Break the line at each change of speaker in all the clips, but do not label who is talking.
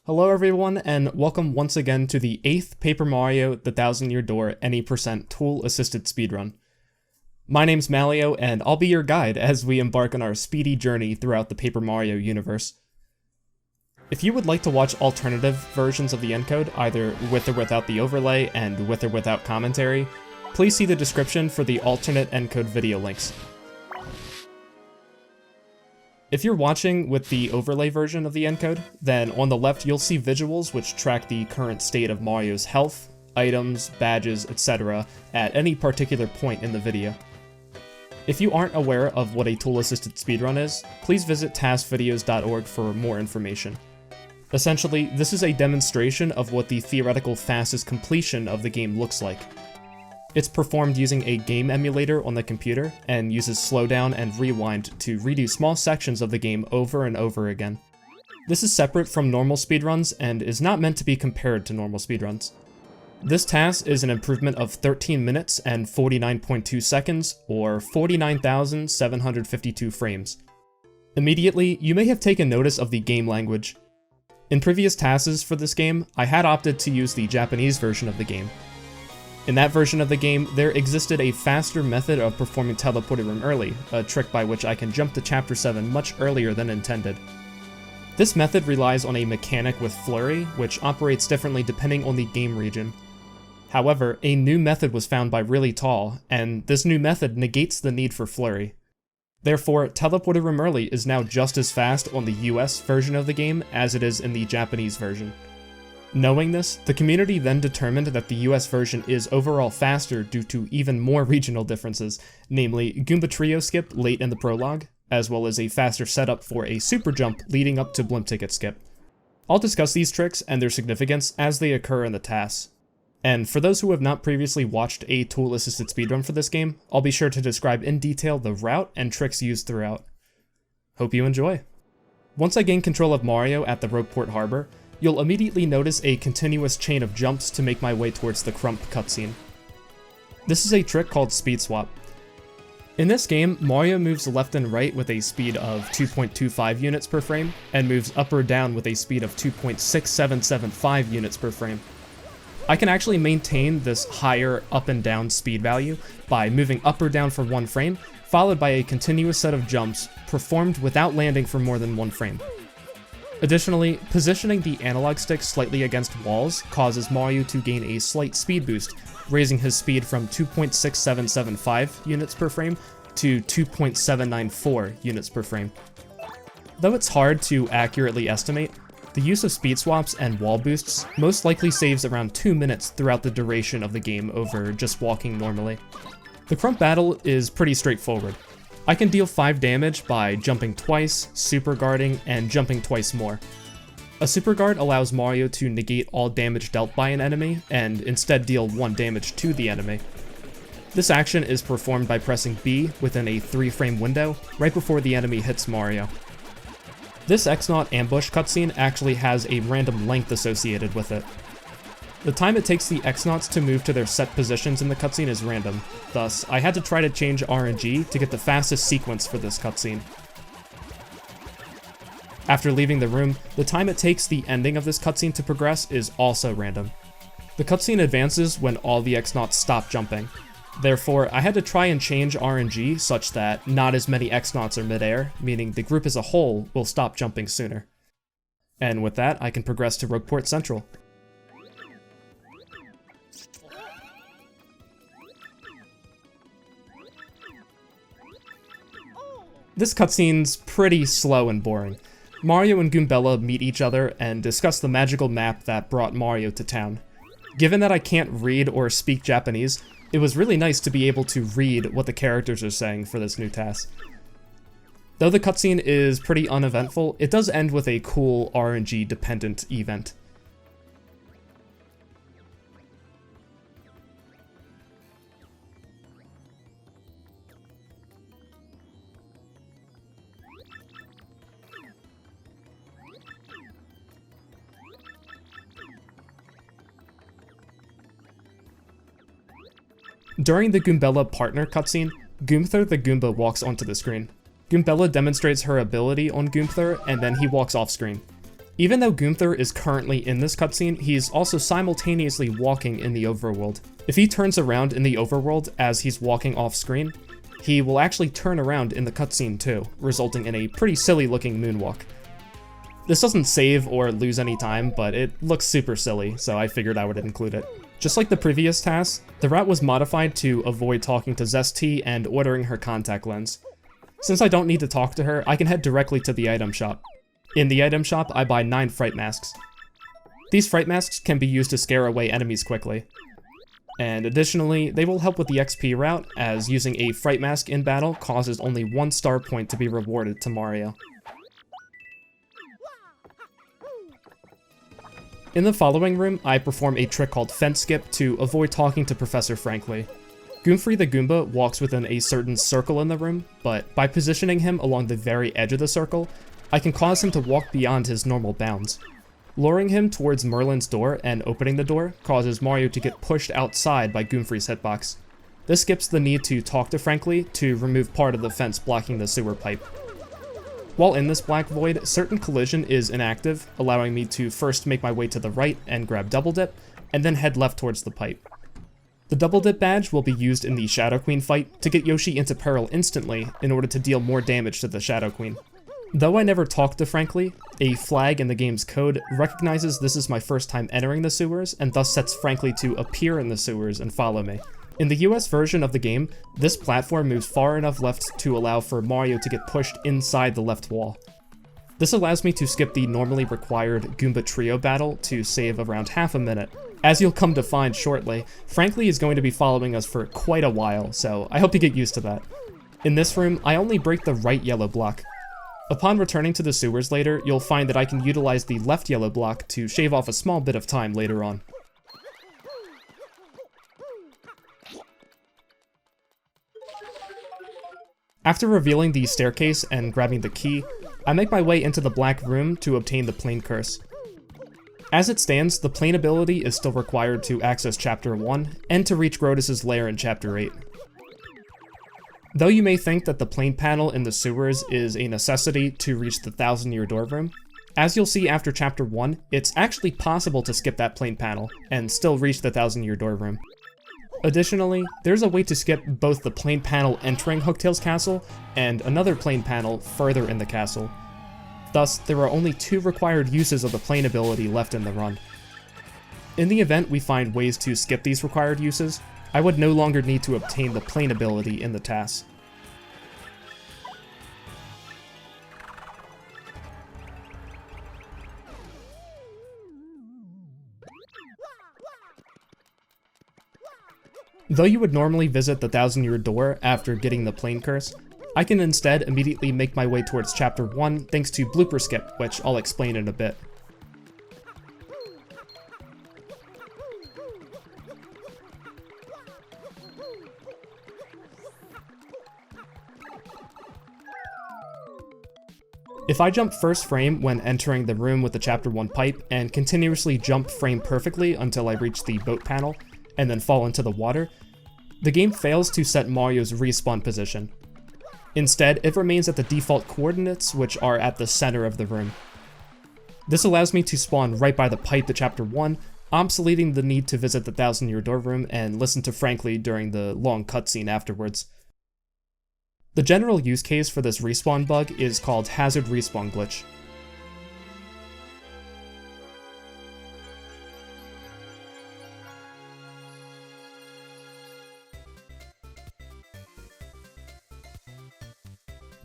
Hello everyone, and welcome once again to the 8th Paper Mario The Thousand Year Door any % Tool-Assisted Speedrun. My name's Malleo, and I'll be your guide as we embark on our speedy journey throughout the Paper Mario universe. If you would like to watch alternative versions of the encode, either with or without the overlay and with or without commentary, please see the description for the alternate encode video links. If you're watching with the overlay version of the encode, then on the left you'll see visuals which track the current state of Mario's health, items, badges, etc. at any particular point in the video. If you aren't aware of what a tool-assisted speedrun is, please visit tasvideos.org for more information. Essentially, this is a demonstration of what the theoretical fastest completion of the game looks like. It's performed using a game emulator on the computer, and uses slowdown and rewind to redo small sections of the game over and over again. This is separate from normal speedruns, and is not meant to be compared to normal speedruns. This TAS is an improvement of 13 minutes and 49.2 seconds, or 49,752 frames. Immediately, you may have taken notice of the game language. In previous TASs for this game, I had opted to use the Japanese version of the game. In that version of the game, there existed a faster method of performing Teleported Room early, a trick by which I can jump to Chapter 7 much earlier than intended. This method relies on a mechanic with flurry, which operates differently depending on the game region. However, a new method was found by Really Tall, and this new method negates the need for flurry. Therefore, Teleported Room early is now just as fast on the US version of the game as it is in the Japanese version. Knowing this, the community then determined that the US version is overall faster due to even more regional differences, namely Goomba Trio skip late in the prologue, as well as a faster setup for a super jump leading up to Blimp Ticket skip. I'll discuss these tricks and their significance as they occur in the TAS. And for those who have not previously watched a tool-assisted speedrun for this game, I'll be sure to describe in detail the route and tricks used throughout. Hope you enjoy. Once I gain control of Mario at the Rogueport Harbor, you'll immediately notice a continuous chain of jumps to make my way towards the Crump cutscene. This is a trick called Speed Swap. In this game, Mario moves left and right with a speed of 2.25 units per frame, and moves up or down with a speed of 2.6775 units per frame. I can actually maintain this higher up and down speed value by moving up or down for 1 frame, followed by a continuous set of jumps performed without landing for more than 1 frame. Additionally, positioning the analog stick slightly against walls causes Mario to gain a slight speed boost, raising his speed from 2.6775 units per frame to 2.794 units per frame. Though it's hard to accurately estimate, the use of speed swaps and wall boosts most likely saves around 2 minutes throughout the duration of the game over just walking normally. The Crump battle is pretty straightforward. I can deal 5 damage by jumping twice, super guarding, and jumping twice more. A super guard allows Mario to negate all damage dealt by an enemy, and instead deal 1 damage to the enemy. This action is performed by pressing B within a 3-frame window, right before the enemy hits Mario. This X-Naut ambush cutscene actually has a random length associated with it. The time it takes the X-Nauts to move to their set positions in the cutscene is random, thus I had to try to change RNG to get the fastest sequence for this cutscene. After leaving the room, the time it takes the ending of this cutscene to progress is also random. The cutscene advances when all the X-Nauts stop jumping. Therefore, I had to try and change RNG such that not as many X-Nauts are midair, meaning the group as a whole will stop jumping sooner. And with that, I can progress to Rogueport Central. This cutscene's pretty slow and boring. Mario and Goombella meet each other and discuss the magical map that brought Mario to town. Given that I can't read or speak Japanese, it was really nice to be able to read what the characters are saying for this new task. Though the cutscene is pretty uneventful, it does end with a cool RNG-dependent event. During the Goombella partner cutscene, Goomthur the Goomba walks onto the screen. Goombella demonstrates her ability on Goomthur, and then he walks off screen. Even though Gunther is currently in this cutscene, he's also simultaneously walking in the overworld. If he turns around in the overworld as he's walking off screen, he will actually turn around in the cutscene too, resulting in a pretty silly looking moonwalk. This doesn't save or lose any time, but it looks super silly, so I figured I would include it. Just like the previous TAS, the route was modified to avoid talking to Zesty and ordering her contact lens. Since I don't need to talk to her, I can head directly to the item shop. In the item shop, I buy 9 fright masks. These fright masks can be used to scare away enemies quickly. And additionally, they will help with the XP route, as using a fright mask in battle causes only 1 star point to be rewarded to Mario. In the following room, I perform a trick called Fence Skip to avoid talking to Professor Frankly. Goomfrey the Goomba walks within a certain circle in the room, but by positioning him along the very edge of the circle, I can cause him to walk beyond his normal bounds. Luring him towards Merlin's door and opening the door causes Mario to get pushed outside by Goomfrey's hitbox. This skips the need to talk to Frankly to remove part of the fence blocking the sewer pipe. While in this black void, certain collision is inactive, allowing me to first make my way to the right and grab Double Dip, and then head left towards the pipe. The Double Dip badge will be used in the Shadow Queen fight to get Yoshi into peril instantly in order to deal more damage to the Shadow Queen. Though I never talked to Frankly, a flag in the game's code recognizes this is my first time entering the sewers and thus sets Frankly to appear in the sewers and follow me. In the US version of the game, this platform moves far enough left to allow for Mario to get pushed inside the left wall. This allows me to skip the normally required Goomba Trio battle to save around half a minute. As you'll come to find shortly, Frankly is going to be following us for quite a while, so I hope you get used to that. In this room, I only break the right yellow block. Upon returning to the sewers later, you'll find that I can utilize the left yellow block to shave off a small bit of time later on. After revealing the staircase and grabbing the key, I make my way into the black room to obtain the plane curse. As it stands, the plane ability is still required to access Chapter 1 and to reach Grodus' lair in Chapter 8. Though you may think that the plane panel in the sewers is a necessity to reach the 1,000-year door room, as you'll see after Chapter 1, it's actually possible to skip that plane panel and still reach the 1,000-year door room. Additionally, there's a way to skip both the plane panel entering Hooktail's Castle and another plane panel further in the castle. Thus, there are only 2 required uses of the plane ability left in the run. In the event we find ways to skip these required uses, I would no longer need to obtain the plane ability in the TAS. Though you would normally visit the 1,000-year door after getting the plane curse, I can instead immediately make my way towards Chapter 1 thanks to Blooper Skip, which I'll explain in a bit. If I jump first frame when entering the room with the Chapter 1 pipe and continuously jump frame perfectly until I reach the boat panel, and then fall into the water, the game fails to set Mario's respawn position. Instead, it remains at the default coordinates, which are at the center of the room. This allows me to spawn right by the pipe to Chapter 1, obsoleting the need to visit the 1,000-year door room and listen to Frankly during the long cutscene afterwards. The general use case for this respawn bug is called Hazard Respawn Glitch.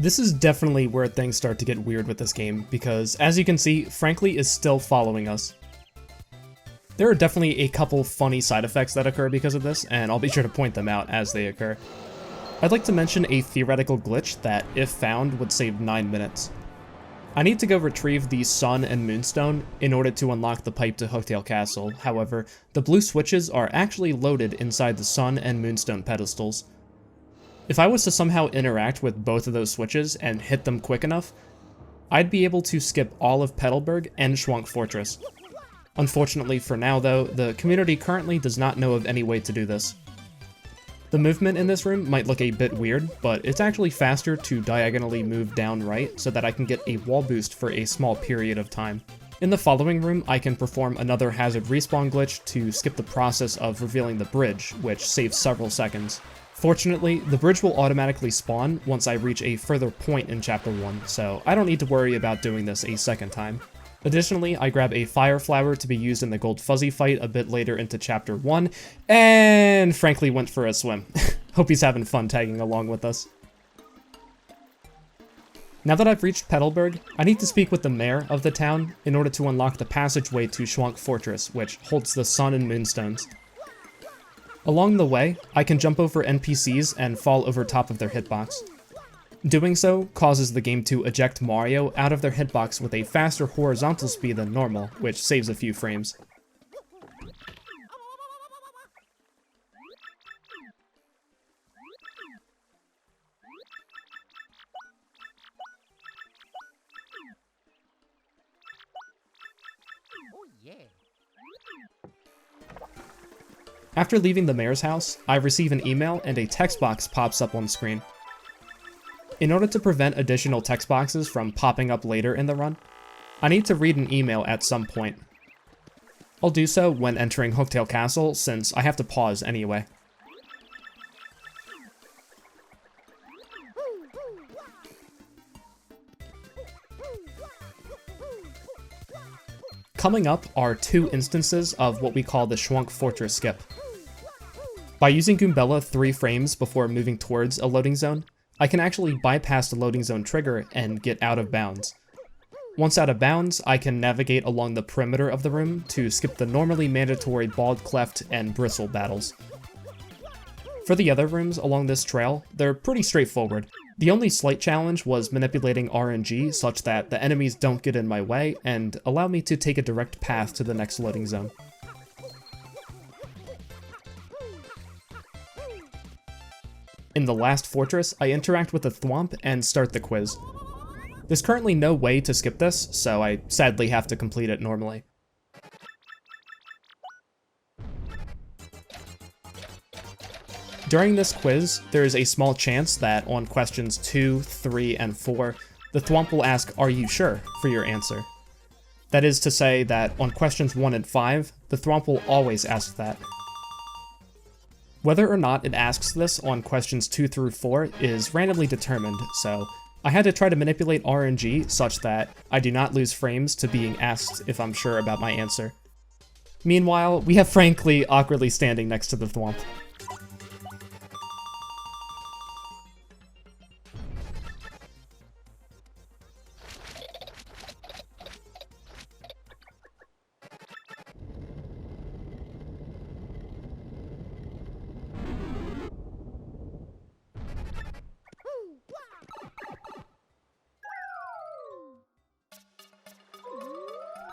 This is definitely where things start to get weird with this game, because as you can see, Frankly is still following us. There are definitely a couple funny side effects that occur because of this, and I'll be sure to point them out as they occur. I'd like to mention a theoretical glitch that, if found, would save 9 minutes. I need to go retrieve the Sun and Moonstone in order to unlock the pipe to Hooktail Castle. However, the blue switches are actually loaded inside the Sun and Moonstone pedestals. If I was to somehow interact with both of those switches and hit them quick enough, I'd be able to skip all of Petalburg and Shwonk Fortress. Unfortunately for now though, the community currently does not know of any way to do this. The movement in this room might look a bit weird, but it's actually faster to diagonally move down right so that I can get a wall boost for a small period of time. In the following room, I can perform another hazard respawn glitch to skip the process of revealing the bridge, which saves several seconds. Fortunately, the bridge will automatically spawn once I reach a further point in Chapter 1, so I don't need to worry about doing this a second time. Additionally, I grab a fire flower to be used in the gold fuzzy fight a bit later into Chapter 1, and frankly went for a swim. Hope he's having fun tagging along with us. Now that I've reached Petalburg, I need to speak with the mayor of the town in order to unlock the passageway to Shwonk Fortress, which holds the sun and moonstones. Along the way, I can jump over NPCs and fall over top of their hitbox. Doing so causes the game to eject Mario out of their hitbox with a faster horizontal speed than normal, which saves a few frames. After leaving the mayor's house, I receive an email and a text box pops up on screen. In order to prevent additional text boxes from popping up later in the run, I need to read an email at some point. I'll do so when entering Hooktail Castle, since I have to pause anyway. Coming up are 2 instances of what we call the Shwonk Fortress skip. By using Goombella 3 frames before moving towards a loading zone, I can actually bypass the loading zone trigger and get out of bounds. Once out of bounds, I can navigate along the perimeter of the room to skip the normally mandatory Bald Cleft and Bristle battles. For the other rooms along this trail, they're pretty straightforward. The only slight challenge was manipulating RNG such that the enemies don't get in my way and allow me to take a direct path to the next loading zone. In the last fortress, I interact with the Thwomp and start the quiz. There's currently no way to skip this, so I sadly have to complete it normally. During this quiz, there is a small chance that on questions 2, 3, and 4, the Thwomp will ask, "Are you sure?" for your answer. That is to say that on questions 1 and 5, the Thwomp will always ask that. Whether or not it asks this on questions 2 through 4 is randomly determined, so I had to try to manipulate RNG such that I do not lose frames to being asked if I'm sure about my answer. Meanwhile, we have Frankly awkwardly standing next to the Thwomp.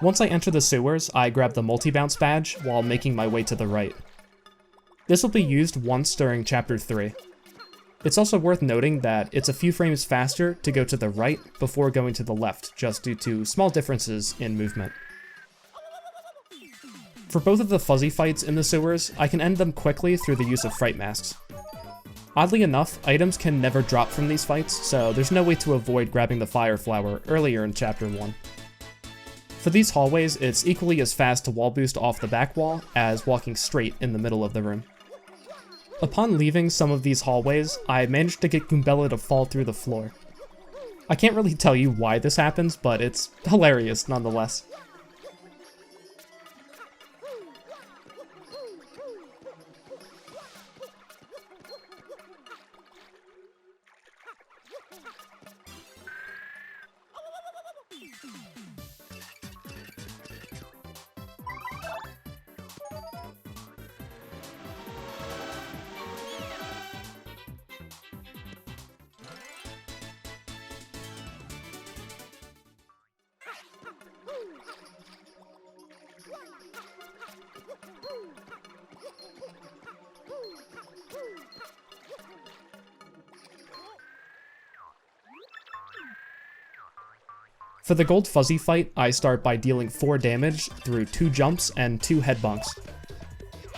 Once I enter the sewers, I grab the multi-bounce badge while making my way to the right. This will be used once during Chapter 3. It's also worth noting that it's a few frames faster to go to the right before going to the left, just due to small differences in movement. For both of the fuzzy fights in the sewers, I can end them quickly through the use of fright masks. Oddly enough, items can never drop from these fights, so there's no way to avoid grabbing the fire flower earlier in Chapter 1. For these hallways, it's equally as fast to wall boost off the back wall as walking straight in the middle of the room. Upon leaving some of these hallways, I managed to get Goombella to fall through the floor. I can't really tell you why this happens, but it's hilarious nonetheless. For the gold fuzzy fight, I start by dealing 4 damage through 2 jumps and 2 head bonks.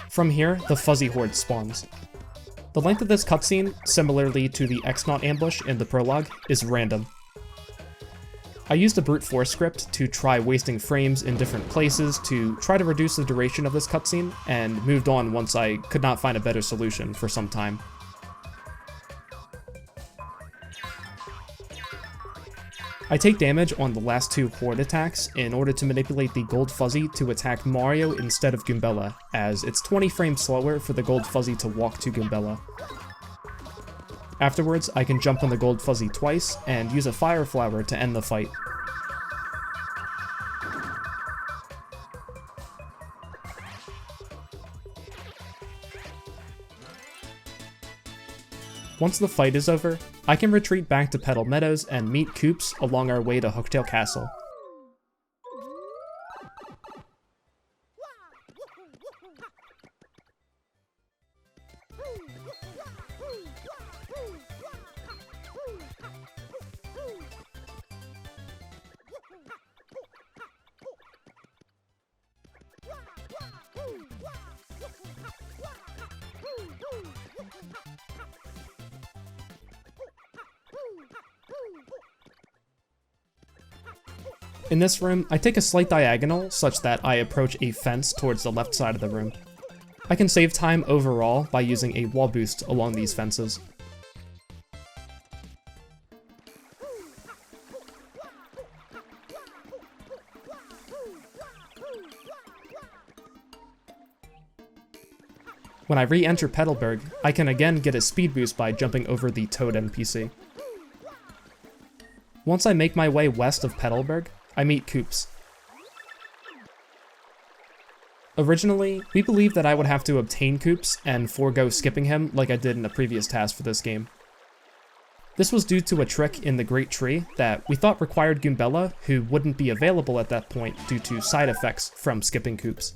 From here, the fuzzy horde spawns. The length of this cutscene, similarly to the X-Naut ambush in the Prologue, is random. I used a brute force script to try wasting frames in different places to try to reduce the duration of this cutscene, and moved on once I could not find a better solution for some time. I take damage on the last two horde attacks in order to manipulate the gold fuzzy to attack Mario instead of Goombella, as it's 20 frames slower for the gold fuzzy to walk to Goombella. Afterwards, I can jump on the gold fuzzy twice and use a fire flower to end the fight. Once the fight is over, I can retreat back to Petal Meadows and meet Koops along our way to Hooktail Castle. In this room, I take a slight diagonal such that I approach a fence towards the left side of the room. I can save time overall by using a wall boost along these fences. When I re-enter Petalburg, I can again get a speed boost by jumping over the Toad NPC. Once I make my way west of Petalburg, I meet Koops. Originally, we believed that I would have to obtain Koops and forego skipping him like I did in a previous task for this game. This was due to a trick in the Great Tree that we thought required Goombella, who wouldn't be available at that point due to side effects from skipping Koops.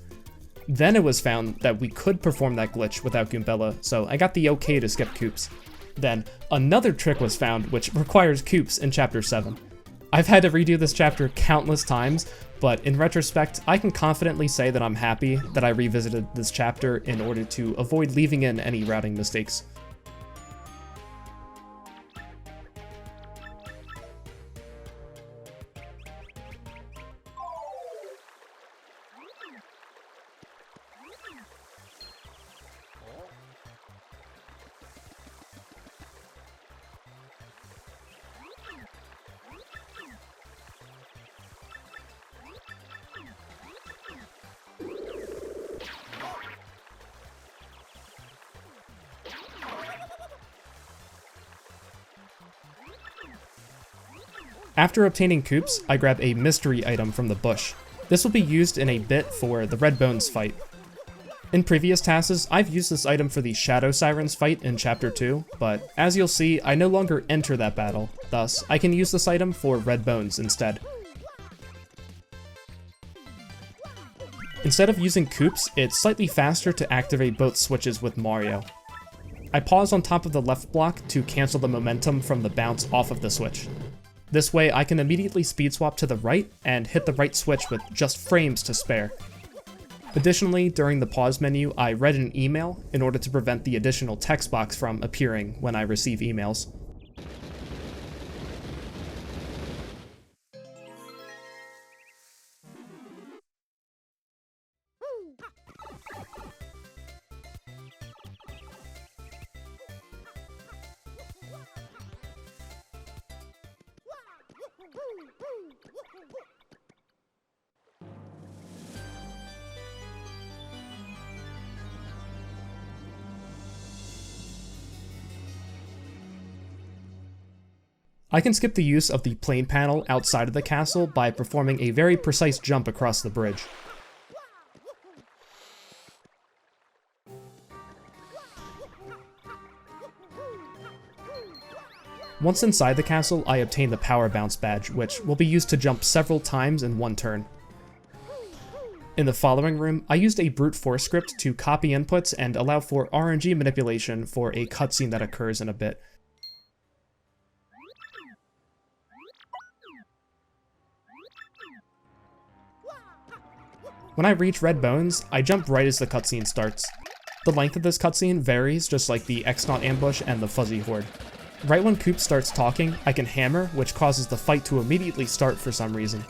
Then it was found that we could perform that glitch without Goombella, so I got the okay to skip Koops. Then, another trick was found which requires Koops in Chapter 7. I've had to redo this chapter countless times, but in retrospect, I can confidently say that I'm happy that I revisited this chapter in order to avoid leaving in any routing mistakes. After obtaining Koops, I grab a mystery item from the bush. This will be used in a bit for the Red Bones fight. In previous tasks, I've used this item for the Shadow Sirens fight in Chapter 2, but as you'll see, I no longer enter that battle, thus I can use this item for Red Bones instead. Instead of using Koops, it's slightly faster to activate both switches with Mario. I pause on top of the left block to cancel the momentum from the bounce off of the switch. This way I can immediately speed swap to the right and hit the right switch with just frames to spare. Additionally, during the pause menu, I read an email in order to prevent the additional text box from appearing when I receive emails. I can skip the use of the plane panel outside of the castle by performing a very precise jump across the bridge. Once inside the castle, I obtain the Power Bounce badge, which will be used to jump several times in one turn. In the following room, I used a brute force script to copy inputs and allow for RNG manipulation for a cutscene that occurs in a bit. When I reach Red Bones, I jump right as the cutscene starts. The length of this cutscene varies just like the X-Naut ambush and the Fuzzy Horde. Right when Koops starts talking, I can hammer, which causes the fight to immediately start for some reason.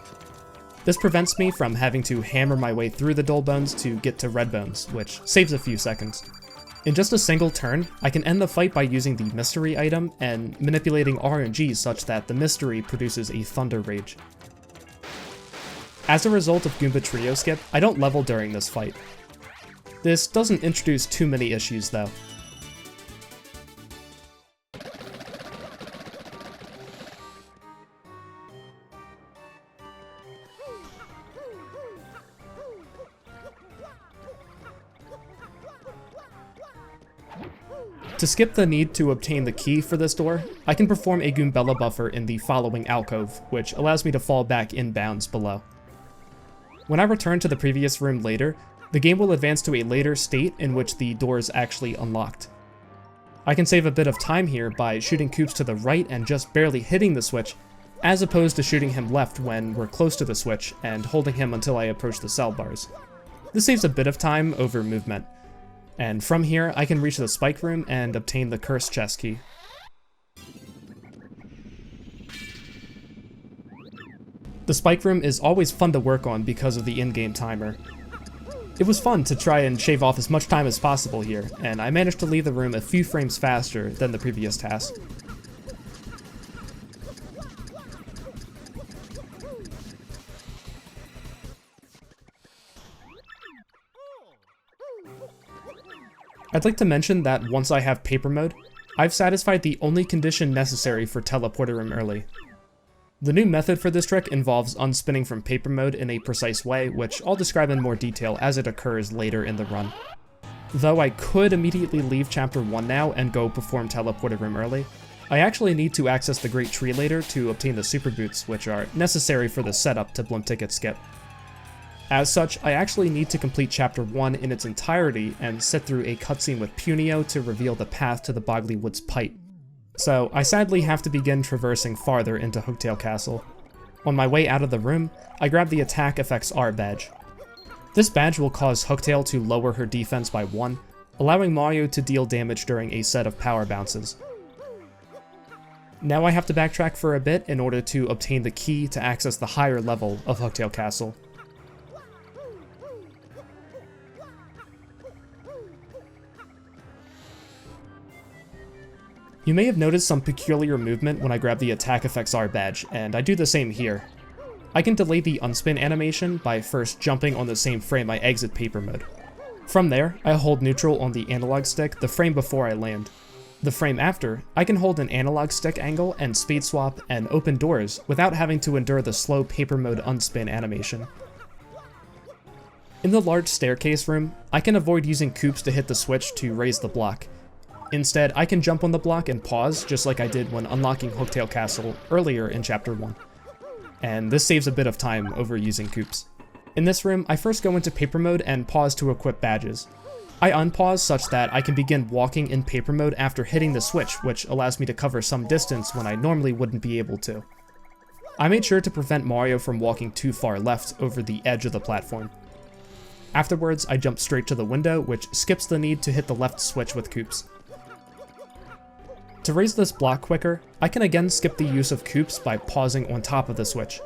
This prevents me from having to hammer my way through the dull bones to get to red bones, which saves a few seconds. In just a single turn, I can end the fight by using the mystery item and manipulating RNG such that the mystery produces a Thunder Rage. As a result of Goomba Trio skip, I don't level during this fight. This doesn't introduce too many issues though. To skip the need to obtain the key for this door, I can perform a Goombella buffer in the following alcove, which allows me to fall back in bounds below. When I return to the previous room later, the game will advance to a later state in which the door is actually unlocked. I can save a bit of time here by shooting Koops to the right and just barely hitting the switch, as opposed to shooting him left when we're close to the switch and holding him until I approach the cell bars. This saves a bit of time over movement. And from here, I can reach the spike room and obtain the cursed chest key. The spike room is always fun to work on because of the in-game timer. It was fun to try and shave off as much time as possible here, and I managed to leave the room a few frames faster than the previous task. I'd like to mention that once I have paper mode, I've satisfied the only condition necessary for teleporter room early. The new method for this trick involves unspinning from paper mode in a precise way, which I'll describe in more detail as it occurs later in the run. Though I could immediately leave chapter 1 now and go perform teleporter room early, I actually need to access the Great Tree later to obtain the super boots, which are necessary for the setup to Blimp Ticket skip. As such, I actually need to complete Chapter 1 in its entirety and sit through a cutscene with Punio to reveal the path to the Boggly Woods pipe. So I sadly have to begin traversing farther into Hooktail Castle. On my way out of the room, I grab the Attack Effects R badge. This badge will cause Hooktail to lower her defense by 1, allowing Malleo to deal damage during a set of power bounces. Now I have to backtrack for a bit in order to obtain the key to access the higher level of Hooktail Castle. You may have noticed some peculiar movement when I grab the Attack Effects R badge, and I do the same here. I can delay the unspin animation by first jumping on the same frame I exit paper mode. From there, I hold neutral on the analog stick the frame before I land. The frame after, I can hold an analog stick angle and speed swap and open doors without having to endure the slow paper mode unspin animation. In the large staircase room, I can avoid using Koops to hit the switch to raise the block. Instead, I can jump on the block and pause just like I did when unlocking Hooktail Castle earlier in Chapter 1. And this saves a bit of time over using Koops. In this room, I first go into paper mode and pause to equip badges. I unpause such that I can begin walking in paper mode after hitting the switch, which allows me to cover some distance when I normally wouldn't be able to. I made sure to prevent Malleo from walking too far left over the edge of the platform. Afterwards, I jump straight to the window, which skips the need to hit the left switch with Koops. To raise this block quicker, I can again skip the use of Koops by pausing on top of the switch.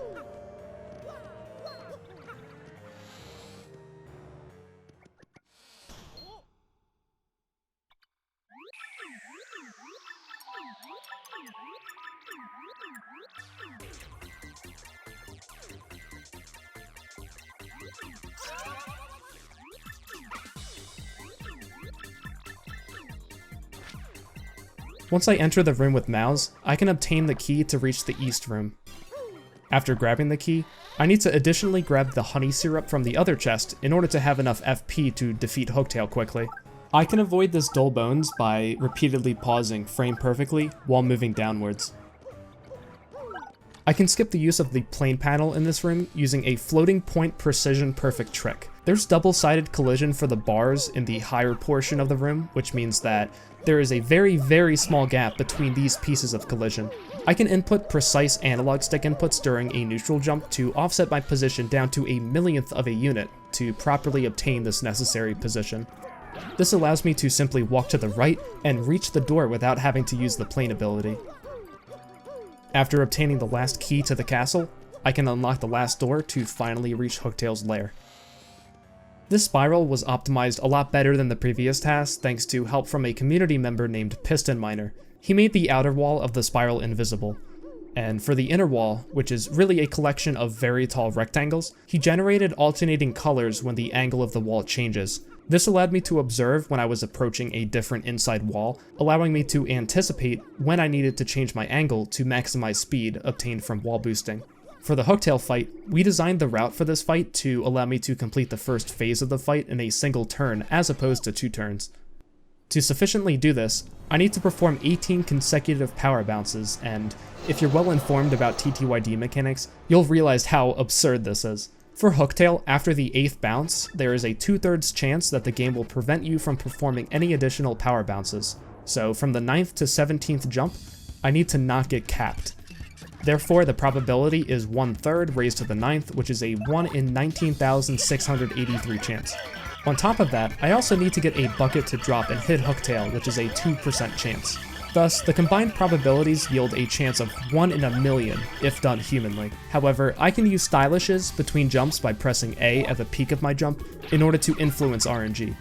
Once I enter the room with Mouse, I can obtain the key to reach the East room. After grabbing the key, I need to additionally grab the honey syrup from the other chest in order to have enough FP to defeat Hooktail quickly. I can avoid this dull bones by repeatedly pausing frame perfectly while moving downwards. I can skip the use of the plane panel in this room using a floating point precision perfect trick. There's double-sided collision for the bars in the higher portion of the room, which means that there is a very, very small gap between these pieces of collision. I can input precise analog stick inputs during a neutral jump to offset my position down to a millionth of a unit to properly obtain this necessary position. This allows me to simply walk to the right and reach the door without having to use the plane ability. After obtaining the last key to the castle, I can unlock the last door to finally reach Hooktail's lair. This spiral was optimized a lot better than the previous TAS thanks to help from a community member named Piston Miner. He made the outer wall of the spiral invisible, and for the inner wall, which is really a collection of very tall rectangles, he generated alternating colors when the angle of the wall changes. This allowed me to observe when I was approaching a different inside wall, allowing me to anticipate when I needed to change my angle to maximize speed obtained from wall boosting. For the Hooktail fight, we designed the route for this fight to allow me to complete the first phase of the fight in a single turn as opposed to 2 turns. To sufficiently do this, I need to perform 18 consecutive power bounces, and if you're well informed about TTYD mechanics, you'll realize how absurd this is. For Hooktail, after the 8th bounce, there is a 2/3 chance that the game will prevent you from performing any additional power bounces. So from the 9th to 17th jump, I need to not get capped. Therefore, the probability is 1/3 raised to the 9th, which is a 1 in 19,683 chance. On top of that, I also need to get a bucket to drop and hit Hooktail, which is a 2% chance. Thus, the combined probabilities yield a chance of 1 in a million if done humanly. However, I can use stylishes between jumps by pressing A at the peak of my jump in order to influence RNG.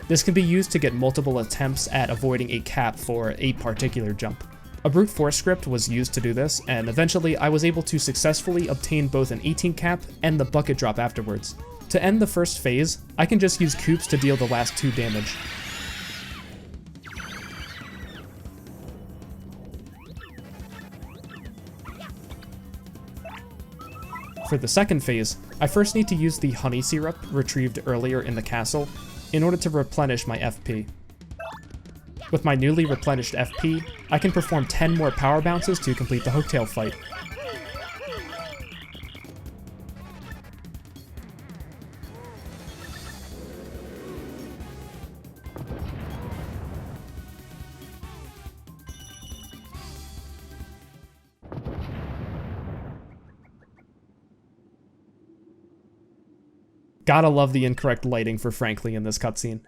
This can be used to get multiple attempts at avoiding a cap for a particular jump. A brute force script was used to do this, and eventually I was able to successfully obtain both an 18 cap and the bucket drop afterwards. To end the first phase, I can just use Koops to deal the last 2 damage. For the second phase, I first need to use the honey syrup retrieved earlier in the castle in order to replenish my FP. With my newly replenished FP, I can perform 10 more power bounces to complete the Hooktail fight. Gotta love the incorrect lighting for Frankly in this cutscene.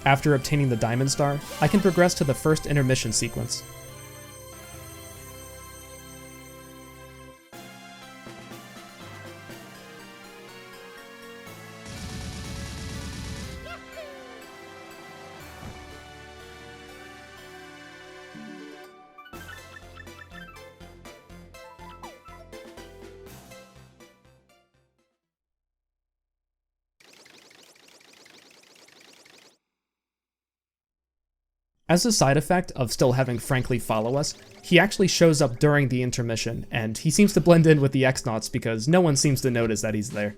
After obtaining the Diamond Star, I can progress to the first intermission sequence. As a side effect of still having Frankly follow us, he actually shows up during the intermission, and he seems to blend in with the X-Nauts because no one seems to notice that he's there.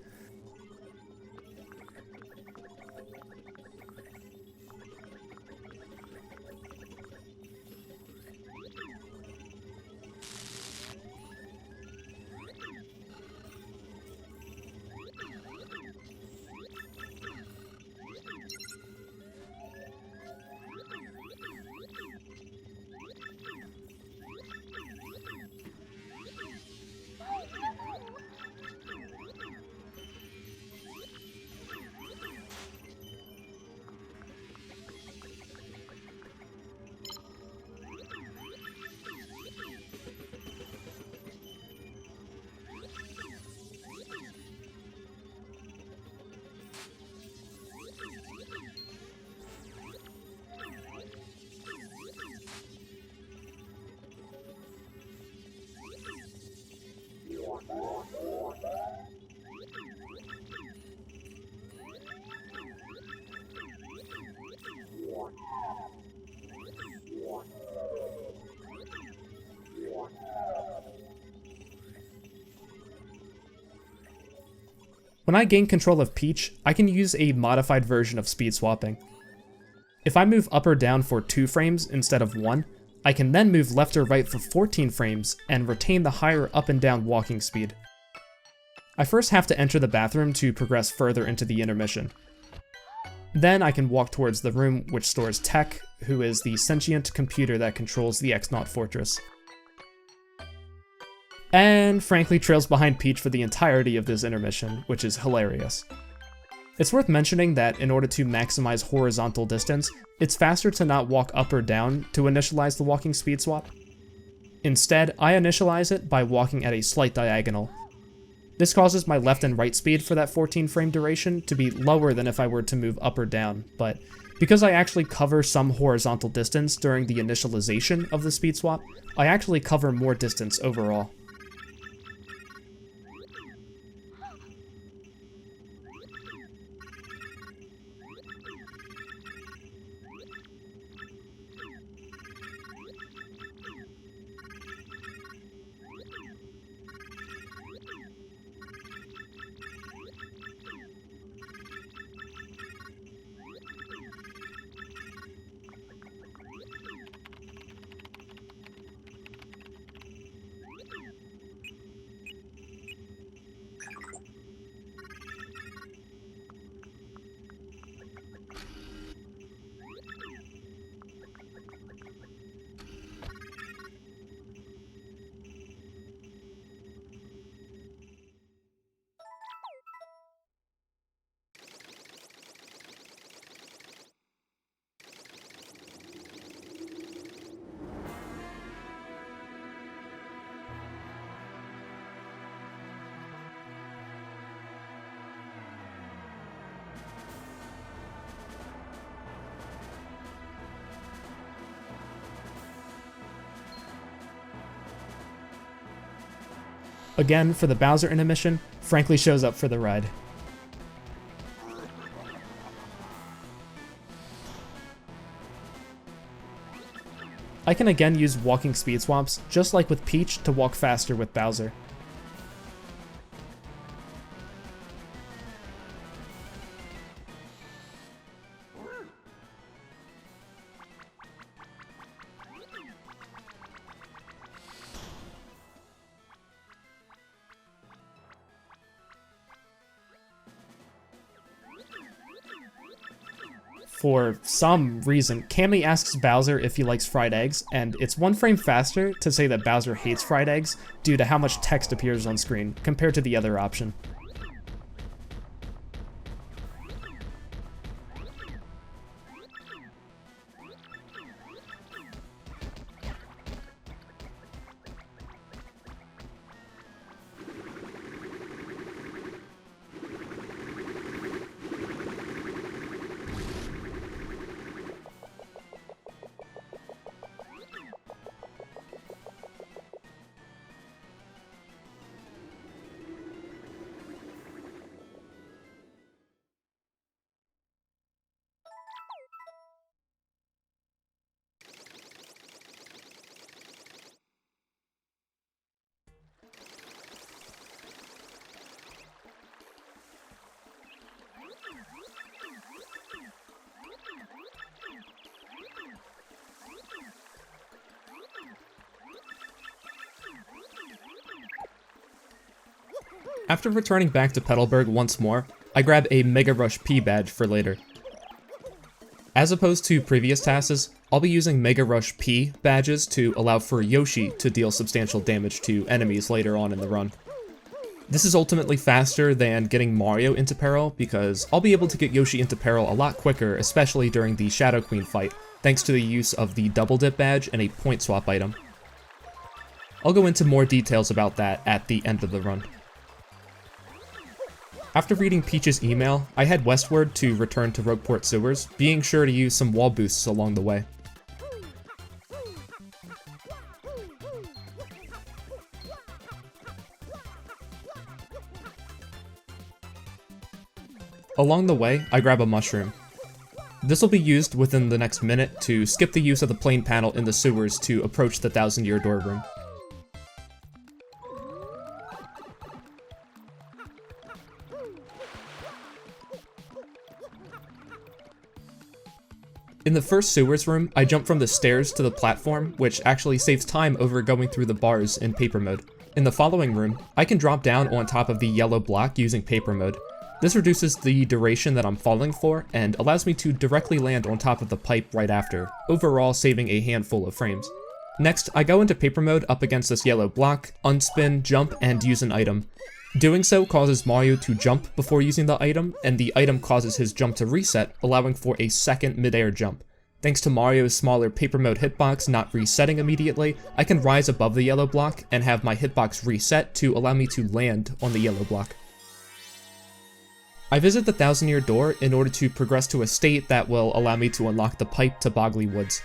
When I gain control of Peach, I can use a modified version of speed swapping. If I move up or down for 2 frames instead of 1, I can then move left or right for 14 frames and retain the higher up and down walking speed. I first have to enter the bathroom to progress further into the intermission. Then I can walk towards the room which stores Tech, who is the sentient computer that controls the Shwonk Fortress. And frankly trails behind Peach for the entirety of this intermission, which is hilarious. It's worth mentioning that in order to maximize horizontal distance, it's faster to not walk up or down to initialize the walking speed swap. Instead, I initialize it by walking at a slight diagonal. This causes my left and right speed for that 14 frame duration to be lower than if I were to move up or down, but because I actually cover some horizontal distance during the initialization of the speed swap, I actually cover more distance overall. Again, for the Bowser intermission, frankly shows up for the ride. I can again use walking speed swaps, just like with Peach, to walk faster with Bowser. For some reason, Cammy asks Bowser if he likes fried eggs, and it's 1 frame faster to say that Bowser hates fried eggs due to how much text appears on screen compared to the other option. After returning back to Petalburg once more, I grab a Mega Rush P badge for later. As opposed to previous TASs, I'll be using Mega Rush P badges to allow for Yoshi to deal substantial damage to enemies later on in the run. This is ultimately faster than getting Mario into peril, because I'll be able to get Yoshi into peril a lot quicker, especially during the Shadow Queen fight, thanks to the use of the Double Dip badge and a point swap item. I'll go into more details about that at the end of the run. After reading Peach's email, I head westward to return to Rogueport sewers, being sure to use some wall boosts along the way. Along the way, I grab a mushroom. This will be used within the next minute to skip the use of the plane panel in the sewers to approach the 1000-year door room. In the first sewers room, I jump from the stairs to the platform, which actually saves time over going through the bars in paper mode. In the following room, I can drop down on top of the yellow block using paper mode. This reduces the duration that I'm falling for, and allows me to directly land on top of the pipe right after, overall saving a handful of frames. Next, I go into paper mode up against this yellow block, unspin, jump, and use an item. Doing so causes Mario to jump before using the item, and the item causes his jump to reset, allowing for a second mid-air jump. Thanks to Mario's smaller paper mode hitbox not resetting immediately, I can rise above the yellow block and have my hitbox reset to allow me to land on the yellow block. I visit the 1000-year door in order to progress to a state that will allow me to unlock the pipe to Boggly Woods.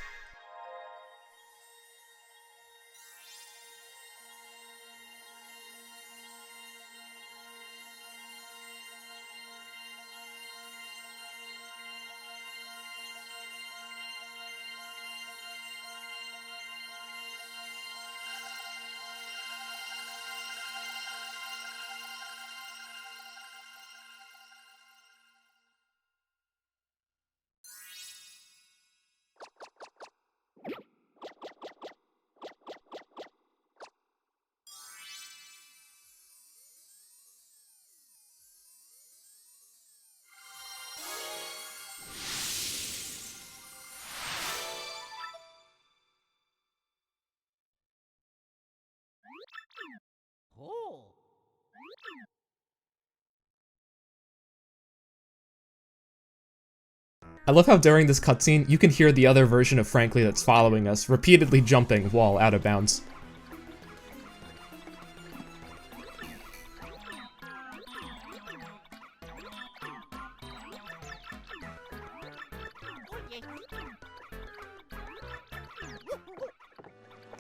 I love how during this cutscene, you can hear the other version of Frankly that's following us repeatedly jumping while out of bounds.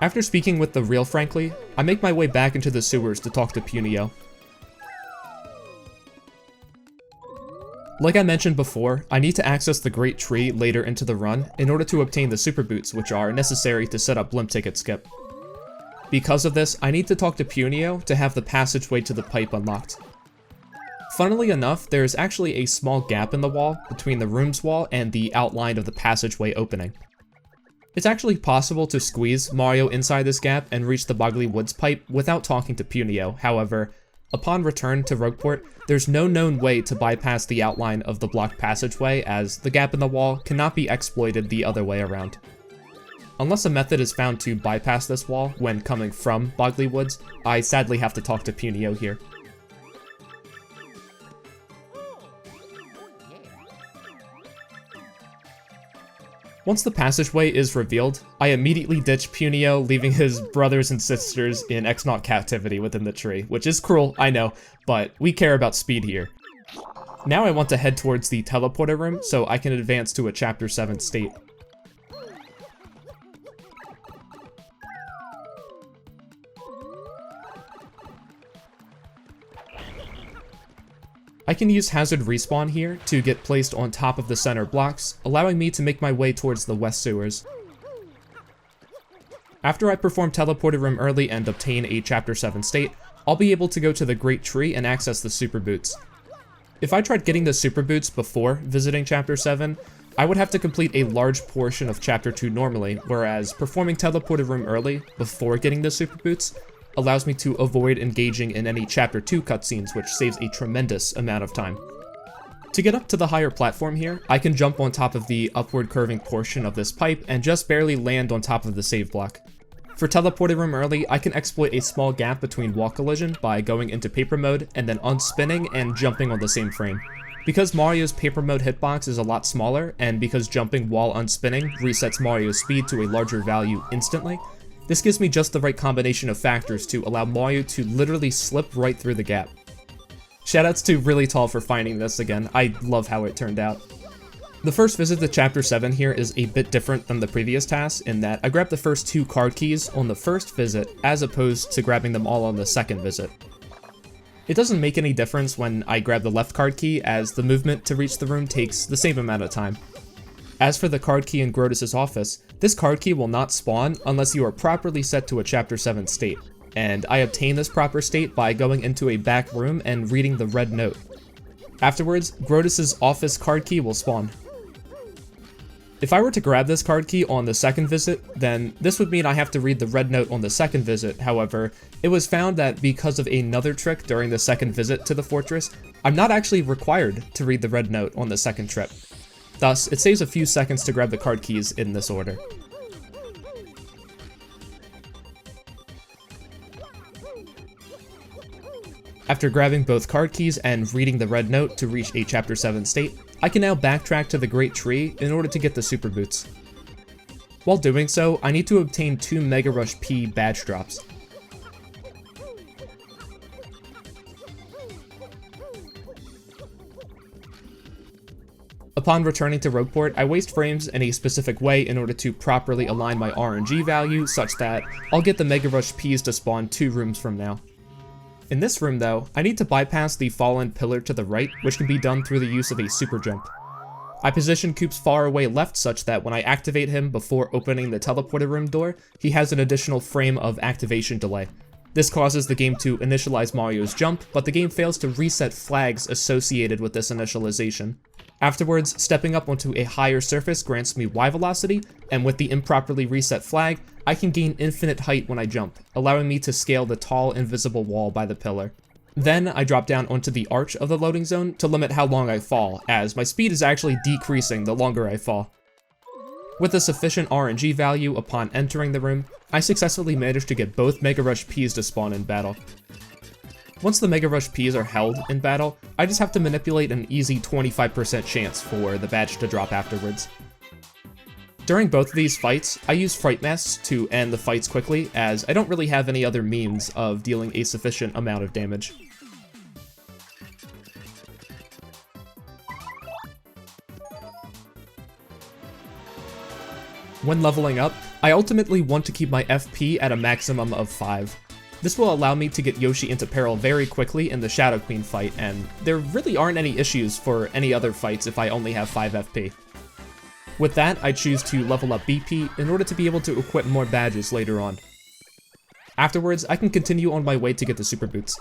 After speaking with the real Frankly, I make my way back into the sewers to talk to Punio. Like I mentioned before, I need to access the Great Tree later into the run in order to obtain the super boots, which are necessary to set up Blimp Ticket Skip. Because of this, I need to talk to Punio to have the passageway to the pipe unlocked. Funnily enough, there is actually a small gap in the wall between the room's wall and the outline of the passageway opening. It's actually possible to squeeze Mario inside this gap and reach the Boggly Woods pipe without talking to Punio. However, upon return to Rogueport, there's no known way to bypass the outline of the blocked passageway, as the gap in the wall cannot be exploited the other way around. Unless a method is found to bypass this wall when coming from Boggly Woods, I sadly have to talk to Punio here. Once the passageway is revealed, I immediately ditch Punio, leaving his brothers and sisters in X-Naut captivity within the tree, which is cruel, I know, but we care about speed here. Now I want to head towards the teleporter room so I can advance to a Chapter 7 state. I can use Hazard Respawn here to get placed on top of the center blocks, allowing me to make my way towards the west sewers. After I perform Teleporter Room early and obtain a Chapter 7 state, I'll be able to go to the Great Tree and access the Super Boots. If I tried getting the Super Boots before visiting Chapter 7, I would have to complete a large portion of Chapter 2 normally, whereas performing Teleporter Room early before getting the Super Boots allows me to avoid engaging in any Chapter 2 cutscenes, which saves a tremendous amount of time. To get up to the higher platform here, I can jump on top of the upward curving portion of this pipe and just barely land on top of the save block. For Teleporter Room early, I can exploit a small gap between wall collision by going into paper mode and then unspinning and jumping on the same frame. Because Mario's paper mode hitbox is a lot smaller, and because jumping while unspinning resets Mario's speed to a larger value instantly, this gives me just the right combination of factors to allow Mario to literally slip right through the gap. Shoutouts to Really Tall for finding this again, I love how it turned out. The first visit to Chapter 7 here is a bit different than the previous TAS in that I grabbed the first 2 card keys on the first visit as opposed to grabbing them all on the second visit. It doesn't make any difference when I grab the left card key, as the movement to reach the room takes the same amount of time. As for the card key in Grodus' office, this card key will not spawn unless you are properly set to a Chapter 7 state, and I obtain this proper state by going into a back room and reading the red note. Afterwards, Grodus' office card key will spawn. If I were to grab this card key on the second visit, then this would mean I have to read the red note on the second visit. However, it was found that because of another trick during the second visit to the fortress, I'm not actually required to read the red note on the second trip. Thus, it saves a few seconds to grab the card keys in this order. After grabbing both card keys and reading the red note to reach a Chapter 7 state, I can now backtrack to the Great Tree in order to get the Super Boots. While doing so, I need to obtain 2 Mega Rush P badge drops. Upon returning to Rogueport, I waste frames in a specific way in order to properly align my RNG value such that I'll get the Mega Rush Ps to spawn 2 rooms from now. In this room though, I need to bypass the fallen pillar to the right, which can be done through the use of a super jump. I position Koops far away left such that when I activate him before opening the teleporter room door, he has an additional frame of activation delay. This causes the game to initialize Malleo's jump, but the game fails to reset flags associated with this initialization. Afterwards, stepping up onto a higher surface grants me Y velocity, and with the improperly reset flag, I can gain infinite height when I jump, allowing me to scale the tall, invisible wall by the pillar. Then, I drop down onto the arch of the loading zone to limit how long I fall, as my speed is actually decreasing the longer I fall. With a sufficient RNG value upon entering the room, I successfully managed to get both Mega Rush Ps to spawn in battle. Once the Mega Rush Ps are held in battle, I just have to manipulate an easy 25% chance for the badge to drop afterwards. During both of these fights, I use Fright Masks to end the fights quickly, as I don't really have any other means of dealing a sufficient amount of damage. When leveling up, I ultimately want to keep my FP at a maximum of 5. This will allow me to get Yoshi into peril very quickly in the Shadow Queen fight, and there really aren't any issues for any other fights if I only have 5 FP. With that, I choose to level up BP in order to be able to equip more badges later on. Afterwards, I can continue on my way to get the Super Boots.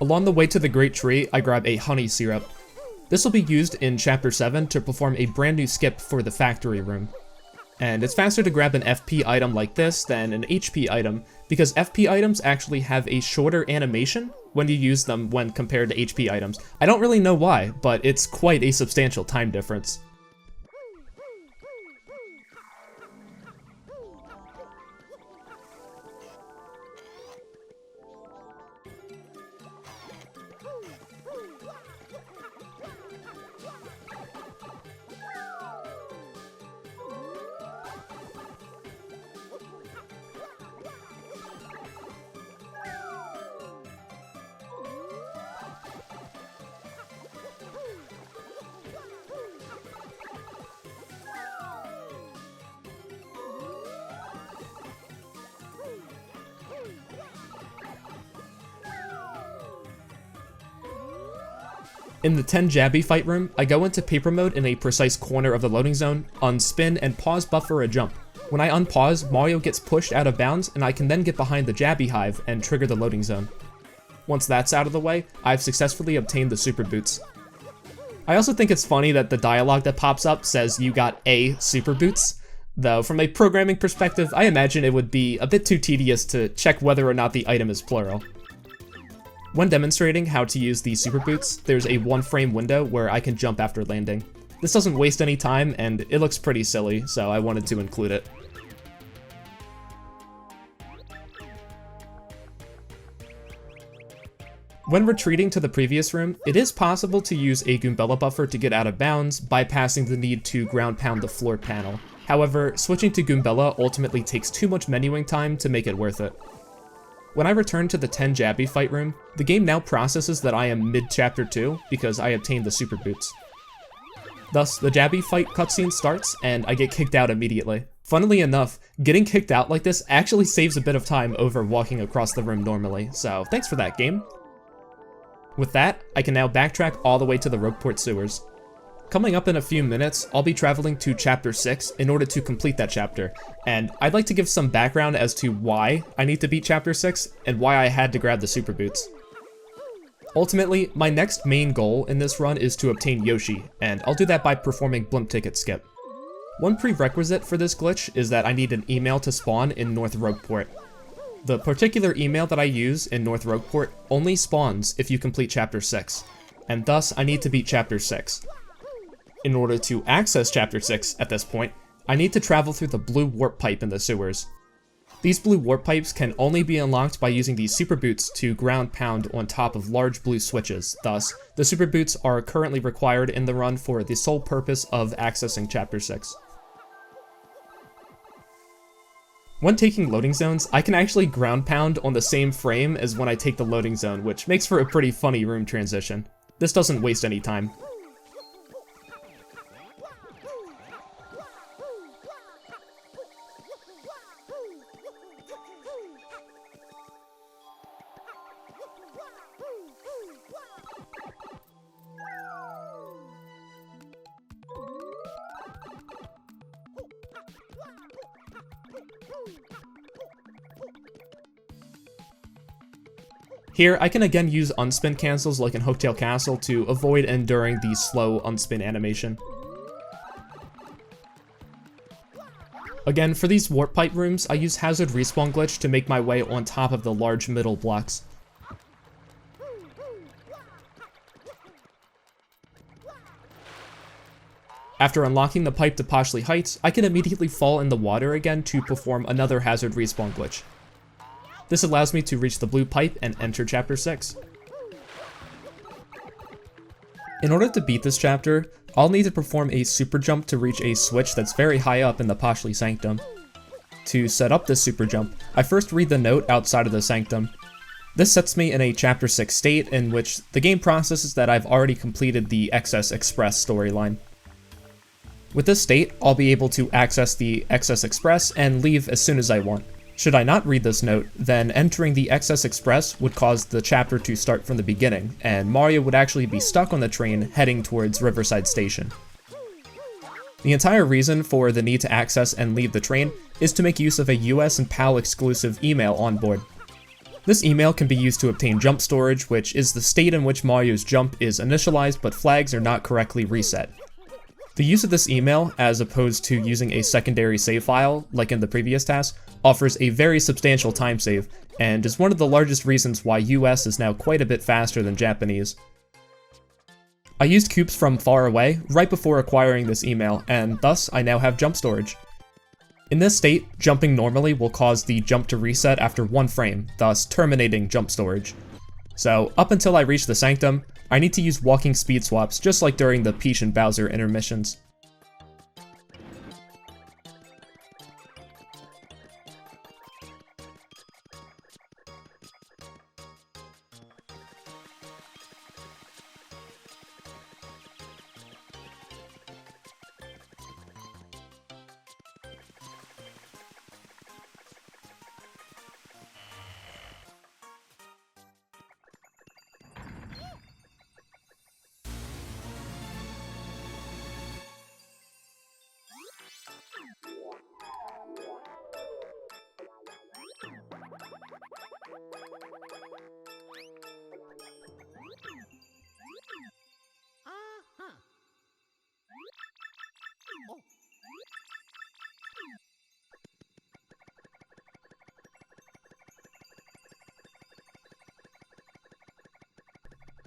Along the way to the Great Tree, I grab a honey syrup. This will be used in Chapter 7 to perform a brand new skip for the factory room. And it's faster to grab an FP item like this than an HP item, because FP items actually have a shorter animation when you use them when compared to HP items. I don't really know why, but it's quite a substantial time difference. In the 10 Jabby fight room, I go into paper mode in a precise corner of the loading zone, unspin, and pause buffer a jump. When I unpause, Malleo gets pushed out of bounds, and I can then get behind the Jabby hive and trigger the loading zone. Once that's out of the way, I've successfully obtained the Super Boots. I also think it's funny that the dialogue that pops up says you got a Super Boots, though from a programming perspective, I imagine it would be a bit too tedious to check whether or not the item is plural. When demonstrating how to use the Super Boots, there's a 1-frame window where I can jump after landing. This doesn't waste any time, and it looks pretty silly, so I wanted to include it. When retreating to the previous room, it is possible to use a Goombella buffer to get out of bounds, bypassing the need to ground pound the floor panel. However, switching to Goombella ultimately takes too much menuing time to make it worth it. When I return to the 10 Jabby fight room, the game now processes that I am mid-Chapter 2 because I obtained the Super Boots. Thus, the Jabby fight cutscene starts, and I get kicked out immediately. Funnily enough, getting kicked out like this actually saves a bit of time over walking across the room normally, so thanks for that, game. With that, I can now backtrack all the way to the Rogueport sewers. Coming up in a few minutes, I'll be traveling to Chapter 6 in order to complete that chapter, and I'd like to give some background as to why I need to beat Chapter 6 and why I had to grab the Super Boots. Ultimately, my next main goal in this run is to obtain Yoshi, and I'll do that by performing Blimp Ticket Skip. One prerequisite for this glitch is that I need an email to spawn in North Rogueport. The particular email that I use in North Rogueport only spawns if you complete Chapter 6, and thus I need to beat Chapter 6. In order to access Chapter 6 at this point, I need to travel through the blue warp pipe in the sewers. These blue warp pipes can only be unlocked by using these super boots to ground pound on top of large blue switches, thus, the super boots are currently required in the run for the sole purpose of accessing Chapter 6. When taking loading zones, I can actually ground pound on the same frame as when I take the loading zone, which makes for a pretty funny room transition. This doesn't waste any time. Here, I can again use unspin cancels like in Hooktail Castle to avoid enduring the slow unspin animation. Again, for these warp pipe rooms, I use Hazard Respawn Glitch to make my way on top of the large middle blocks. After unlocking the pipe to Poshley Heights, I can immediately fall in the water again to perform another Hazard Respawn Glitch. This allows me to reach the blue pipe and enter Chapter 6. In order to beat this chapter, I'll need to perform a super jump to reach a switch that's very high up in the Poshley Sanctum. To set up this super jump, I first read the note outside of the sanctum. This sets me in a Chapter 6 state in which the game processes that I've already completed the XS Express storyline. With this state, I'll be able to access the XS Express and leave as soon as I want. Should I not read this note, then entering the XS Express would cause the chapter to start from the beginning, and Mario would actually be stuck on the train heading towards Riverside Station. The entire reason for the need to access and leave the train is to make use of a US and PAL exclusive email on board. This email can be used to obtain jump storage, which is the state in which Mario's jump is initialized but flags are not correctly reset. The use of this email, as opposed to using a secondary save file, like in the previous TAS, offers a very substantial time save, and is one of the largest reasons why US is now quite a bit faster than Japanese. I used Koops from far away, right before acquiring this email, and thus I now have jump storage. In this state, jumping normally will cause the jump to reset after one frame, thus terminating jump storage. So, up until I reach the Sanctum, I need to use walking speed swaps just like during the Peach and Bowser intermissions.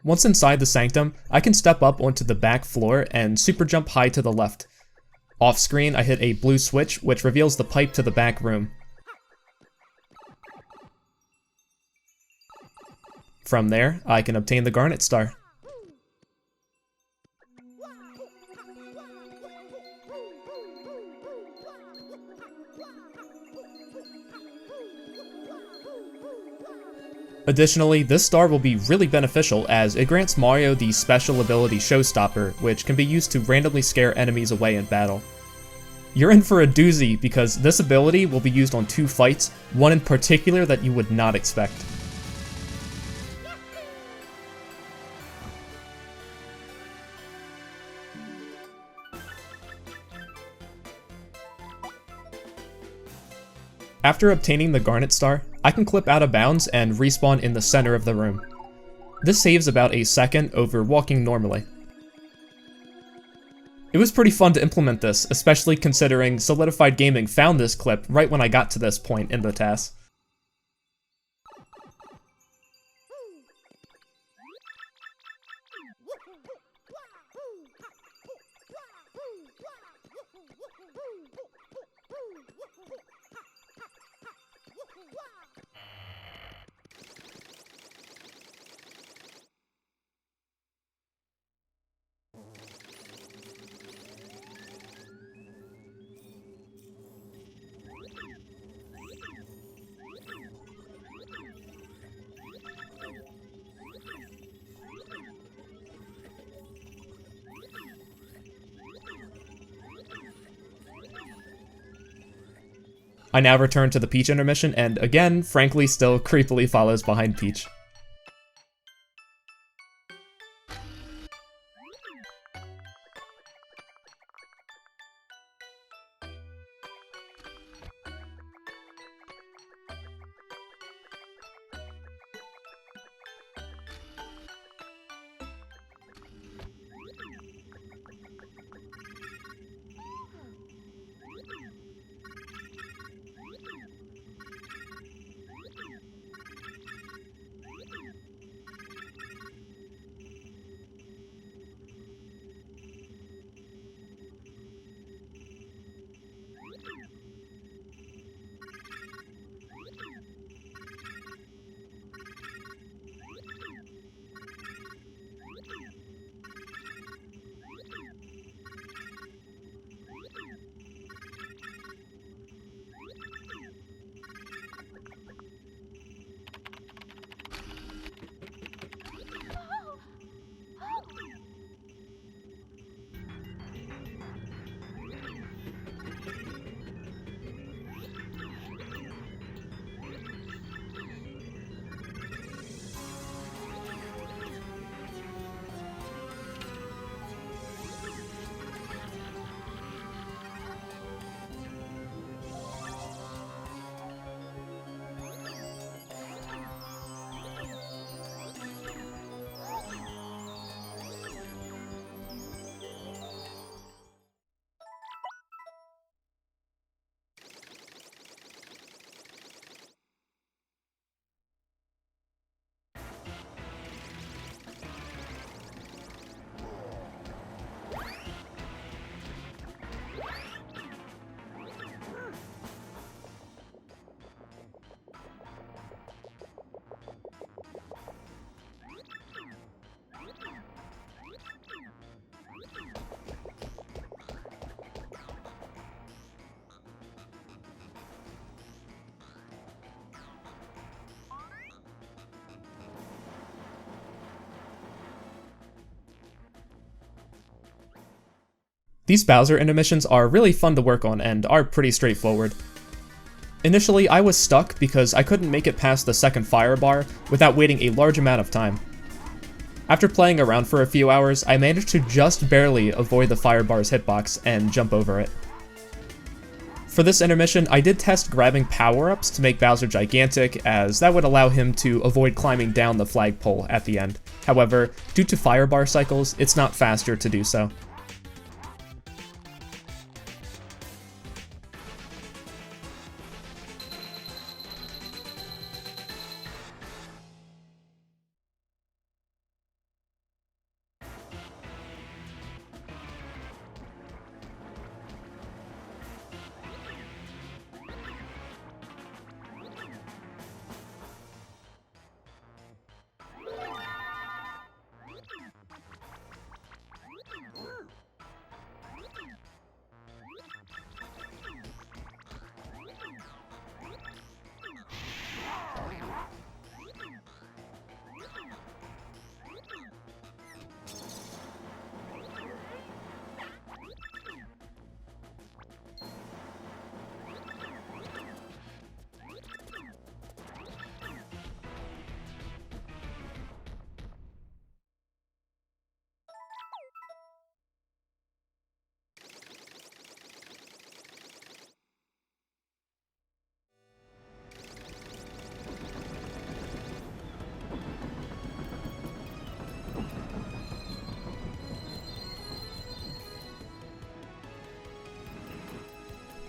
Once inside the Sanctum, I can step up onto the back floor and super jump high to the left. Off screen, I hit a blue switch, which reveals the pipe to the back room. From there, I can obtain the Garnet Star. Additionally, this star will be really beneficial as it grants Mario the special ability Showstopper, which can be used to randomly scare enemies away in battle. You're in for a doozy because this ability will be used on 2 fights, one in particular that you would not expect. After obtaining the Garnet Star, I can clip out of bounds and respawn in the center of the room. This saves about a second over walking normally. It was pretty fun to implement this, especially considering Solidified Gaming found this clip right when I got to this point in the TAS. I now return to the Peach intermission, and again, frankly, still creepily follows behind Peach. These Bowser intermissions are really fun to work on and are pretty straightforward. Initially, I was stuck because I couldn't make it past the second fire bar without waiting a large amount of time. After playing around for a few hours, I managed to just barely avoid the fire bar's hitbox and jump over it. For this intermission, I did test grabbing power-ups to make Bowser gigantic, as that would allow him to avoid climbing down the flagpole at the end. However, due to fire bar cycles, it's not faster to do so.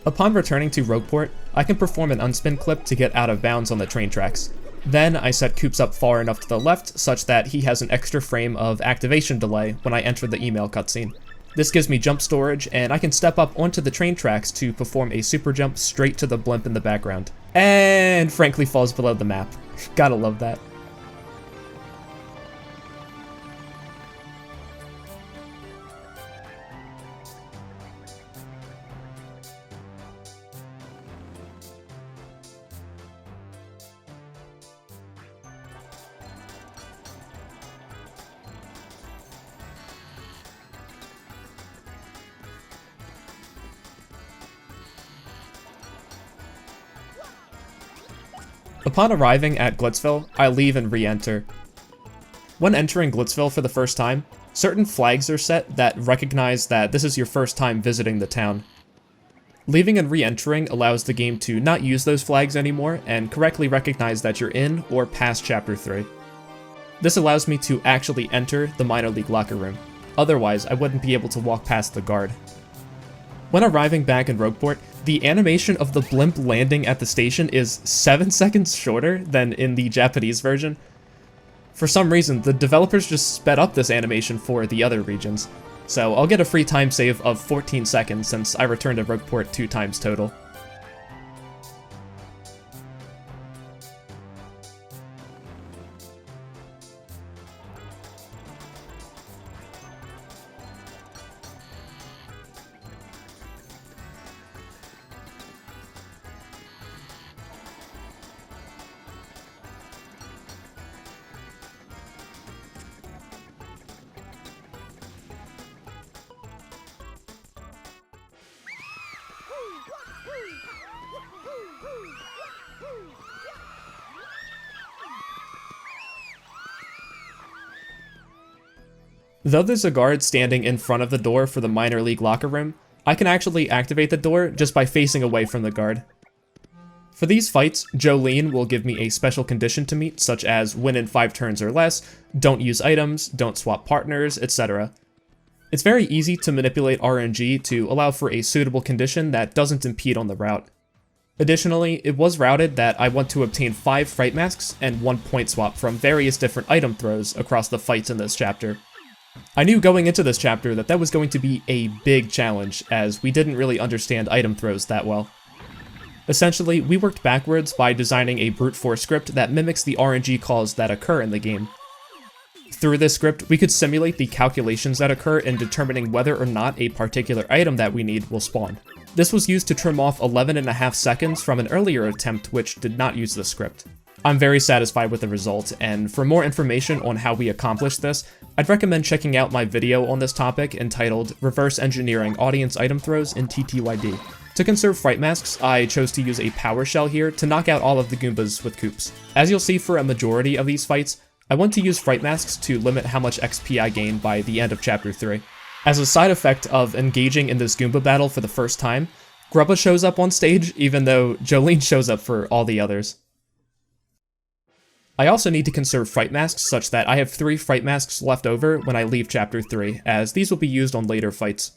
Upon returning to Rogueport, I can perform an unspin clip to get out of bounds on the train tracks. Then I set Koops up far enough to the left such that he has an extra frame of activation delay when I enter the email cutscene. This gives me jump storage, and I can step up onto the train tracks to perform a super jump straight to the blimp in the background. And frankly falls below the map. Gotta love that. Upon arriving at Glitzville, I leave and re-enter. When entering Glitzville for the first time, certain flags are set that recognize that this is your first time visiting the town. Leaving and re-entering allows the game to not use those flags anymore and correctly recognize that you're in or past Chapter 3. This allows me to actually enter the minor league locker room, otherwise I wouldn't be able to walk past the guard. When arriving back in Rogueport, the animation of the blimp landing at the station is 7 seconds shorter than in the Japanese version. For some reason, the developers just sped up this animation for the other regions, so I'll get a free time save of 14 seconds since I returned to Rogueport 2 times total. Though there's a guard standing in front of the door for the minor league locker room, I can actually activate the door just by facing away from the guard. For these fights, Jolene will give me a special condition to meet, such as win in 5 turns or less, don't use items, don't swap partners, etc. It's very easy to manipulate RNG to allow for a suitable condition that doesn't impede on the route. Additionally, it was routed that I want to obtain 5 fright masks and 1 point swap from various different item throws across the fights in this chapter. I knew going into this chapter that was going to be a big challenge, as we didn't really understand item throws that well. Essentially, we worked backwards by designing a brute force script that mimics the RNG calls that occur in the game. Through this script, we could simulate the calculations that occur in determining whether or not a particular item that we need will spawn. This was used to trim off 11.5 seconds from an earlier attempt which did not use the script. I'm very satisfied with the result, and for more information on how we accomplished this, I'd recommend checking out my video on this topic entitled Reverse Engineering Audience Item Throws in TTYD. To conserve fright masks, I chose to use a power shell here to knock out all of the Goombas with Koops. As you'll see for a majority of these fights, I want to use fright masks to limit how much XP I gain by the end of Chapter 3. As a side effect of engaging in this Goomba battle for the first time, Grubba shows up on stage even though Jolene shows up for all the others. I also need to conserve fright masks such that I have 3 fright masks left over when I leave Chapter 3, as these will be used on later fights.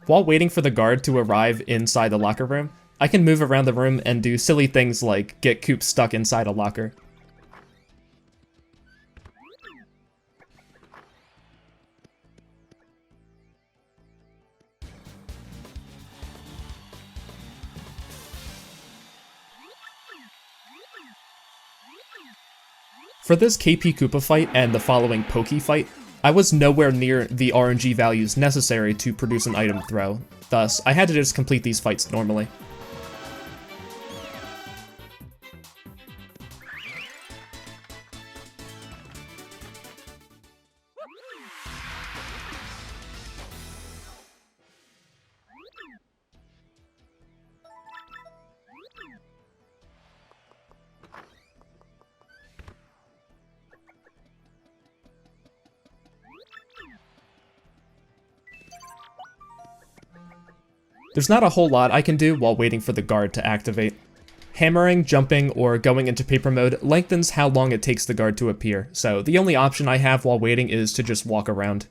While waiting for the guard to arrive inside the locker room, I can move around the room and do silly things like get Koops stuck inside a locker. For this KP Koopa fight and the following Pokey fight, I was nowhere near the RNG values necessary to produce an item throw, thus I had to just complete these fights normally. There's not a whole lot I can do while waiting for the guard to activate. Hammering, jumping, or going into paper mode lengthens how long it takes the guard to appear, so the only option I have while waiting is to just walk around.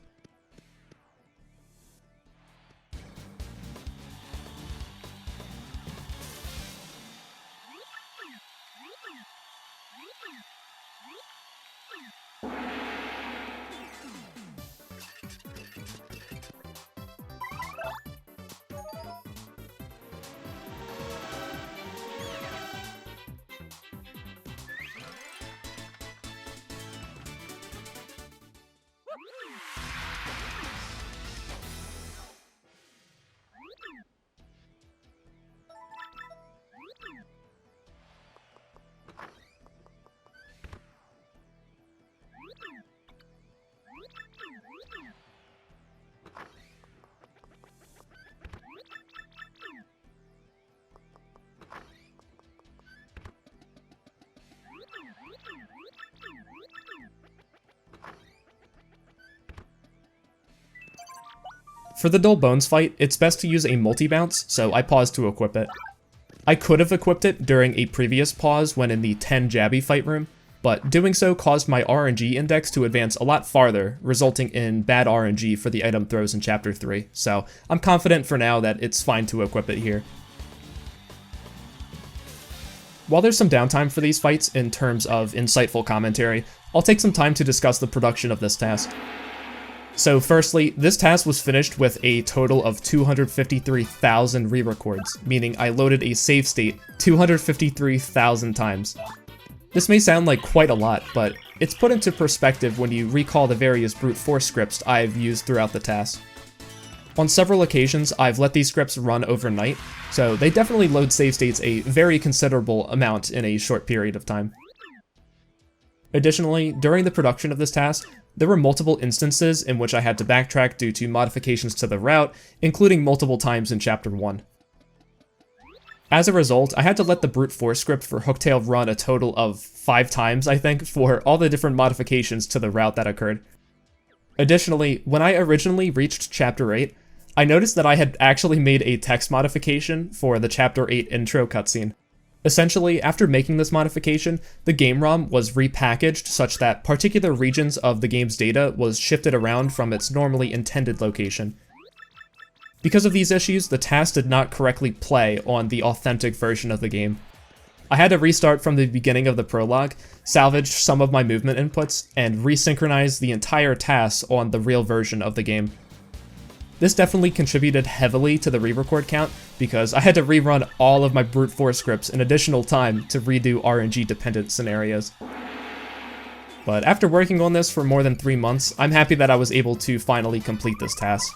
For the Dull Bones fight, it's best to use a multi-bounce, so I paused to equip it. I could have equipped it during a previous pause when in the 10 Jabby fight room, but doing so caused my RNG index to advance a lot farther, resulting in bad RNG for the item throws in Chapter 3, so I'm confident for now that it's fine to equip it here. While there's some downtime for these fights in terms of insightful commentary, I'll take some time to discuss the production of this task. So firstly, this task was finished with a total of 253,000 re-records, meaning I loaded a save state 253,000 times. This may sound like quite a lot, but it's put into perspective when you recall the various brute force scripts I've used throughout the task. On several occasions, I've let these scripts run overnight, so they definitely load save states a very considerable amount in a short period of time. Additionally, during the production of this task, there were multiple instances in which I had to backtrack due to modifications to the route, including multiple times in Chapter 1. As a result, I had to let the brute force script for Hooktail run a total of 5 times, I think, for all the different modifications to the route that occurred. Additionally, when I originally reached Chapter 8, I noticed that I had actually made a text modification for the Chapter 8 intro cutscene. Essentially, after making this modification, the game ROM was repackaged such that particular regions of the game's data was shifted around from its normally intended location. Because of these issues, the task did not correctly play on the authentic version of the game. I had to restart from the beginning of the prologue, salvage some of my movement inputs, and resynchronize the entire task on the real version of the game. This definitely contributed heavily to the re-record count, because I had to rerun all of my brute force scripts an additional time to redo RNG-dependent scenarios. But after working on this for more than 3 months, I'm happy that I was able to finally complete this task.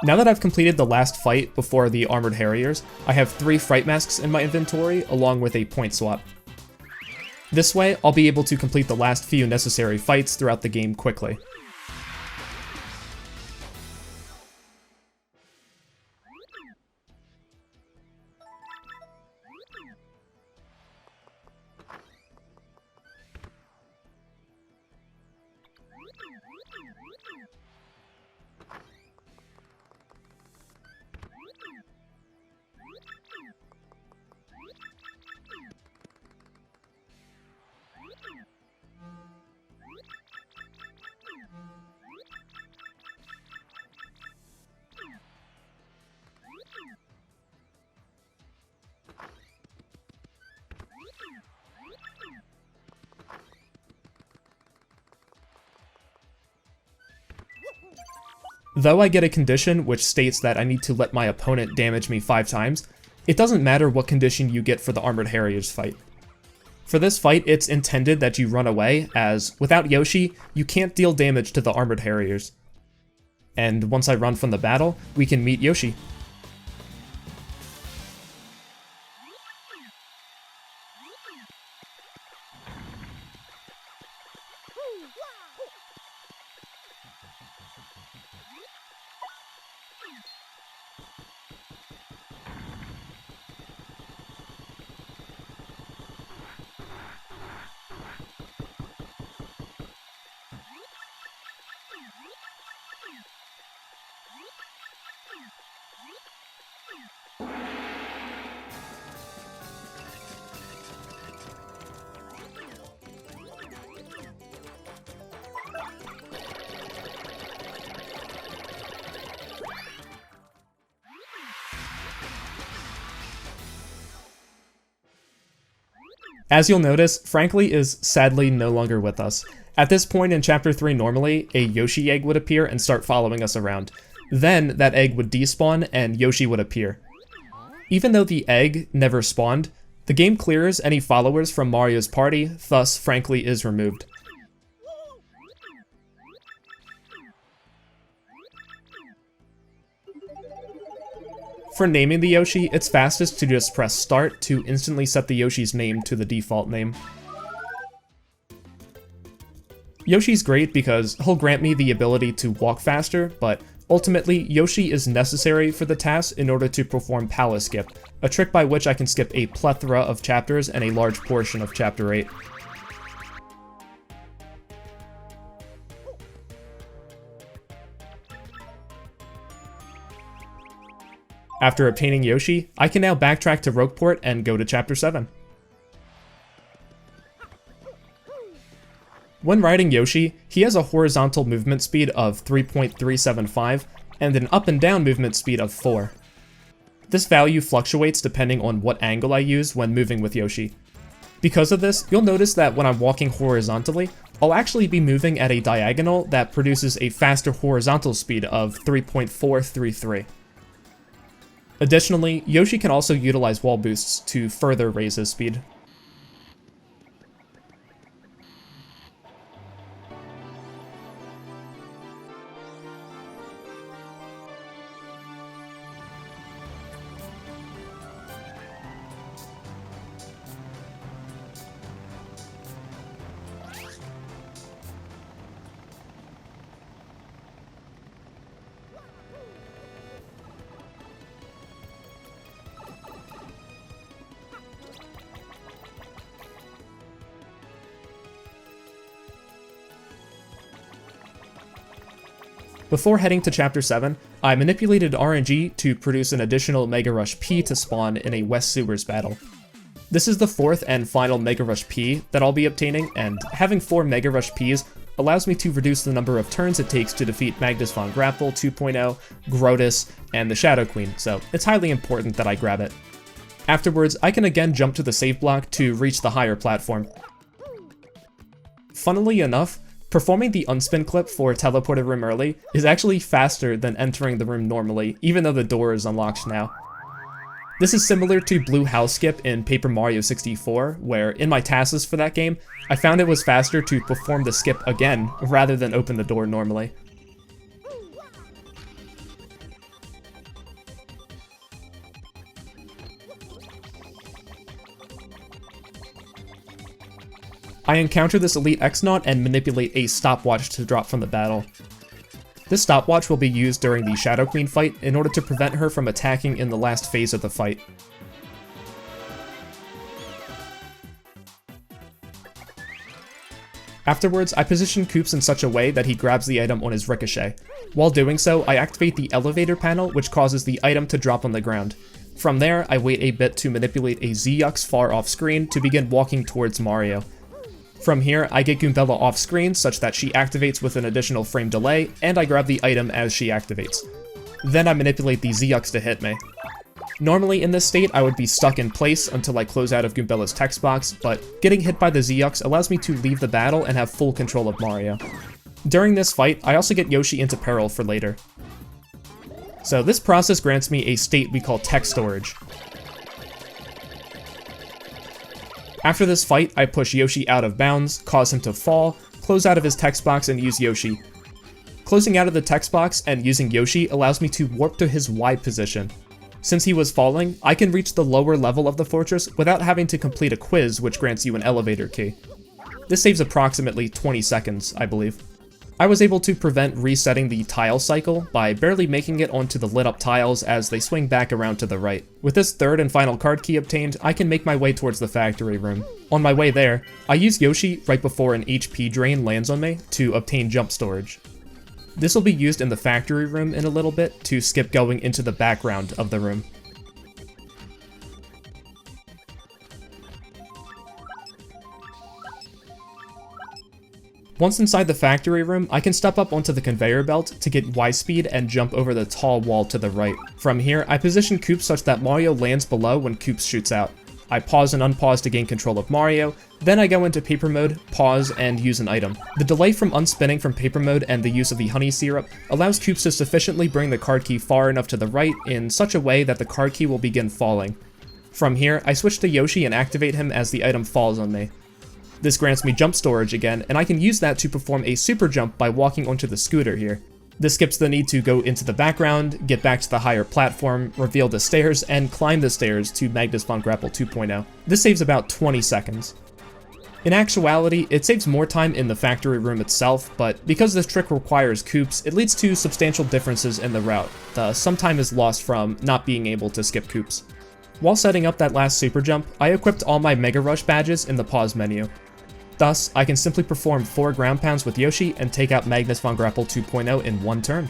Now that I've completed the last fight before the Armored Harriers, I have 3 Fright Masks in my inventory along with a point swap. This way, I'll be able to complete the last few necessary fights throughout the game quickly. Though I get a condition which states that I need to let my opponent damage me 5 times, it doesn't matter what condition you get for the Armored Harriers fight. For this fight, it's intended that you run away, as without Yoshi, you can't deal damage to the Armored Harriers. And once I run from the battle, we can meet Yoshi. As you'll notice, Frankly is sadly no longer with us. At this point in Chapter 3 normally, a Yoshi egg would appear and start following us around. Then, that egg would despawn and Yoshi would appear. Even though the egg never spawned, the game clears any followers from Mario's party, thus Frankly is removed. For naming the Yoshi, it's fastest to just press start to instantly set the Yoshi's name to the default name. Yoshi's great because he'll grant me the ability to walk faster, but ultimately Yoshi is necessary for the TAS in order to perform Palace Skip, a trick by which I can skip a plethora of chapters and a large portion of Chapter 8. After obtaining Yoshi, I can now backtrack to Rogueport and go to Chapter 7. When riding Yoshi, he has a horizontal movement speed of 3.375 and an up and down movement speed of 4. This value fluctuates depending on what angle I use when moving with Yoshi. Because of this, you'll notice that when I'm walking horizontally, I'll actually be moving at a diagonal that produces a faster horizontal speed of 3.433. Additionally, Yoshi can also utilize wall boosts to further raise his speed. Before heading to Chapter 7, I manipulated RNG to produce an additional Mega Rush P to spawn in a West Sewers battle. This is the 4th and final Mega Rush P that I'll be obtaining, and having 4 Mega Rush Ps allows me to reduce the number of turns it takes to defeat Magnus Von Grapple 2.0, Grodus, and the Shadow Queen, so it's highly important that I grab it. Afterwards, I can again jump to the save block to reach the higher platform. Funnily enough, performing the unspin clip for Teleported Room early is actually faster than entering the room normally, even though the door is unlocked now. This is similar to Blue House Skip in Paper Mario 64, where in my TASs for that game, I found it was faster to perform the skip again rather than open the door normally. I encounter this Elite X-Naut and manipulate a stopwatch to drop from the battle. This stopwatch will be used during the Shadow Queen fight in order to prevent her from attacking in the last phase of the fight. Afterwards, I position Koops in such a way that he grabs the item on his ricochet. While doing so, I activate the elevator panel, which causes the item to drop on the ground. From there, I wait a bit to manipulate a Z-Yux far off screen to begin walking towards Mario. From here, I get Goombella off screen such that she activates with an additional frame delay, and I grab the item as she activates. Then I manipulate the Z-Yux to hit me. Normally in this state, I would be stuck in place until I close out of Goombella's text box, but getting hit by the Z-Yux allows me to leave the battle and have full control of Mario. During this fight, I also get Yoshi into peril for later. So this process grants me a state we call text storage. After this fight, I push Yoshi out of bounds, cause him to fall, close out of his text box, and use Yoshi. Closing out of the text box and using Yoshi allows me to warp to his Y position. Since he was falling, I can reach the lower level of the fortress without having to complete a quiz which grants you an elevator key. This saves approximately 20 seconds, I believe. I was able to prevent resetting the tile cycle by barely making it onto the lit up tiles as they swing back around to the right. With this third and final card key obtained, I can make my way towards the factory room. On my way there, I use Yoshi right before an HP drain lands on me to obtain jump storage. This will be used in the factory room in a little bit to skip going into the background of the room. Once inside the factory room, I can step up onto the conveyor belt to get Y speed and jump over the tall wall to the right. From here, I position Koops such that Mario lands below when Koops shoots out. I pause and unpause to gain control of Mario, then I go into paper mode, pause, and use an item. The delay from unspinning from paper mode and the use of the honey syrup allows Koops to sufficiently bring the card key far enough to the right in such a way that the card key will begin falling. From here, I switch to Yoshi and activate him as the item falls on me. This grants me jump storage again, and I can use that to perform a super jump by walking onto the scooter here. This skips the need to go into the background, get back to the higher platform, reveal the stairs, and climb the stairs to Magnus Von Grapple 2.0. This saves about 20 seconds. In actuality, it saves more time in the factory room itself, but because this trick requires Koops, it leads to substantial differences in the route. Some time is lost from not being able to skip Koops. While setting up that last super jump, I equipped all my Mega Rush badges in the pause menu. Thus, I can simply perform 4 ground pounds with Yoshi and take out Magnus Von Grapple 2.0 in one turn.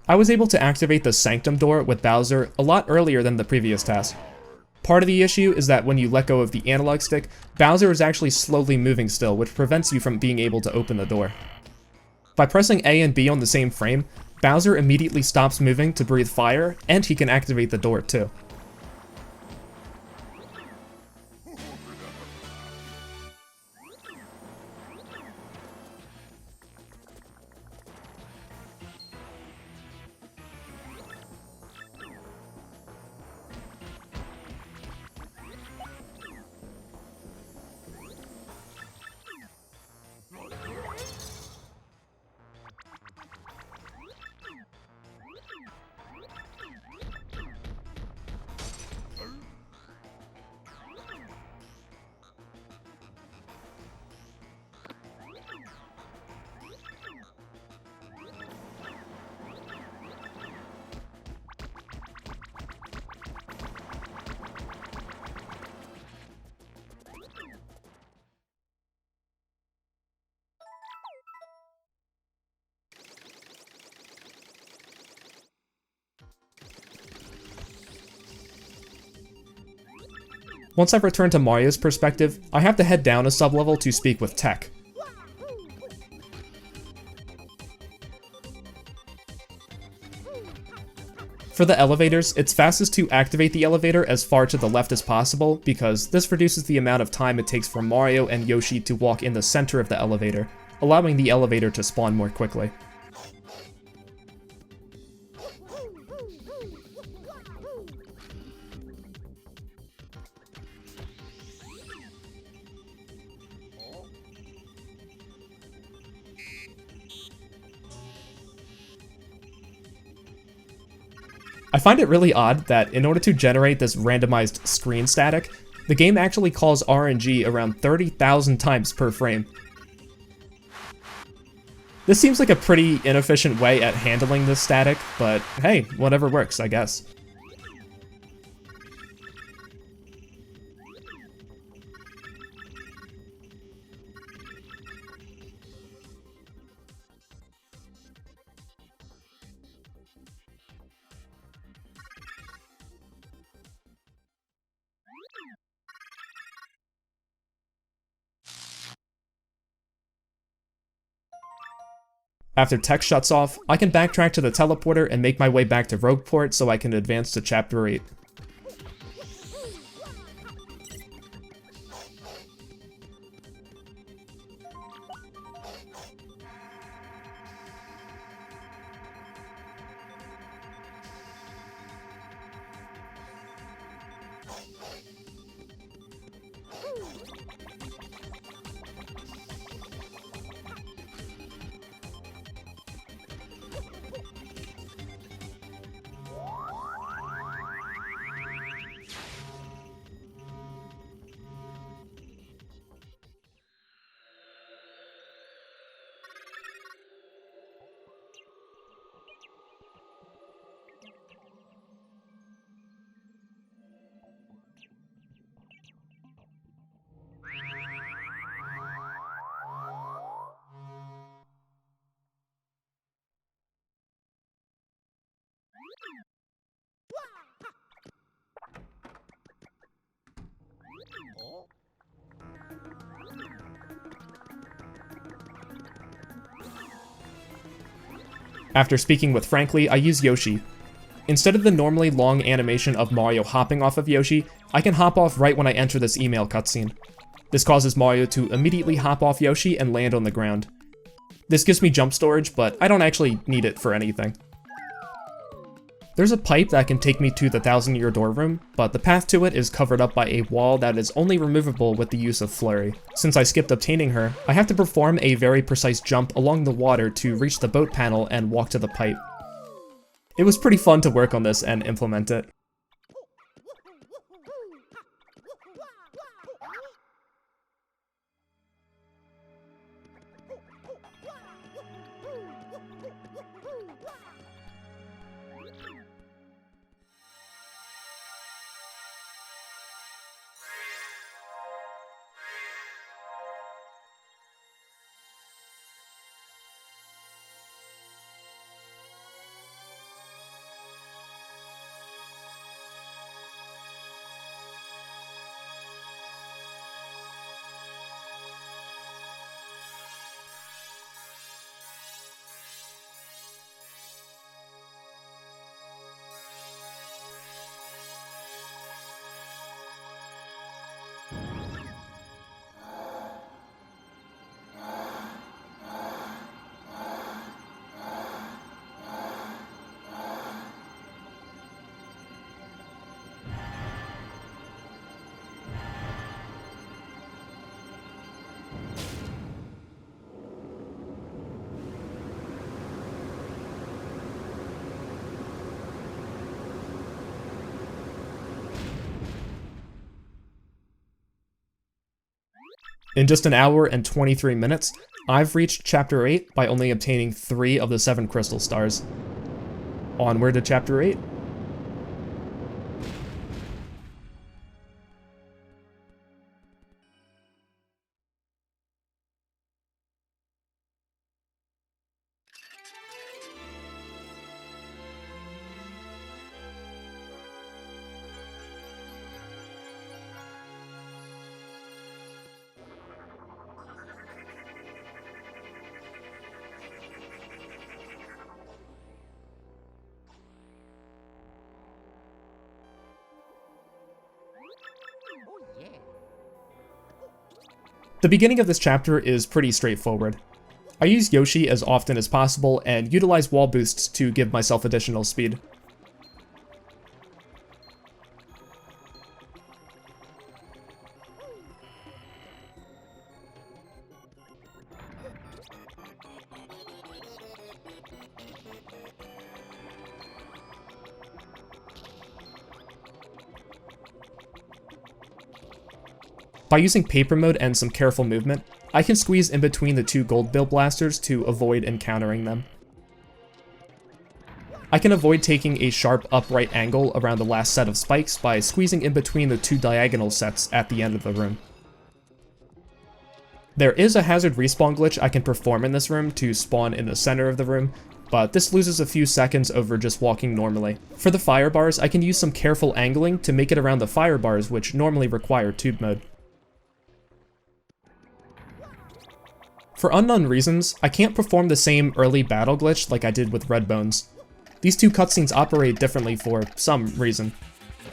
I was able to activate the Sanctum door with Bowser a lot earlier than the previous task. Part of the issue is that when you let go of the analog stick, Bowser is actually slowly moving still, which prevents you from being able to open the door. By pressing A and B on the same frame, Bowser immediately stops moving to breathe fire, and he can activate the door too. Once I've returned to Mario's perspective, I have to head down a sublevel to speak with Tech. For the elevators, it's fastest to activate the elevator as far to the left as possible, because this reduces the amount of time it takes for Mario and Yoshi to walk in the center of the elevator, allowing the elevator to spawn more quickly. I find it really odd that in order to generate this randomized screen static, the game actually calls RNG around 30,000 times per frame. This seems like a pretty inefficient way at handling this static, but hey, whatever works, I guess. After tech shuts off, I can backtrack to the teleporter and make my way back to Rogueport so I can advance to Chapter 8. After speaking with Frankly, I use Yoshi. Instead of the normally long animation of Mario hopping off of Yoshi, I can hop off right when I enter this email cutscene. This causes Mario to immediately hop off Yoshi and land on the ground. This gives me jump storage, but I don't actually need it for anything. There's a pipe that can take me to the 1,000-year door room, but the path to it is covered up by a wall that is only removable with the use of Flurry. Since I skipped obtaining her, I have to perform a very precise jump along the water to reach the boat panel and walk to the pipe. It was pretty fun to work on this and implement it. In just an hour and 23 minutes, I've reached Chapter 8 by only obtaining 3 of the 7 crystal stars. Onward to Chapter 8. The beginning of this chapter is pretty straightforward. I use Yoshi as often as possible and utilize wall boosts to give myself additional speed. By using paper mode and some careful movement, I can squeeze in between the two gold bill blasters to avoid encountering them. I can avoid taking a sharp upright angle around the last set of spikes by squeezing in between the two diagonal sets at the end of the room. There is a hazard respawn glitch I can perform in this room to spawn in the center of the room, but this loses a few seconds over just walking normally. For the fire bars, I can use some careful angling to make it around the fire bars, which normally require tube mode. For unknown reasons, I can't perform the same early battle glitch like I did with Red Bones. These two cutscenes operate differently for some reason.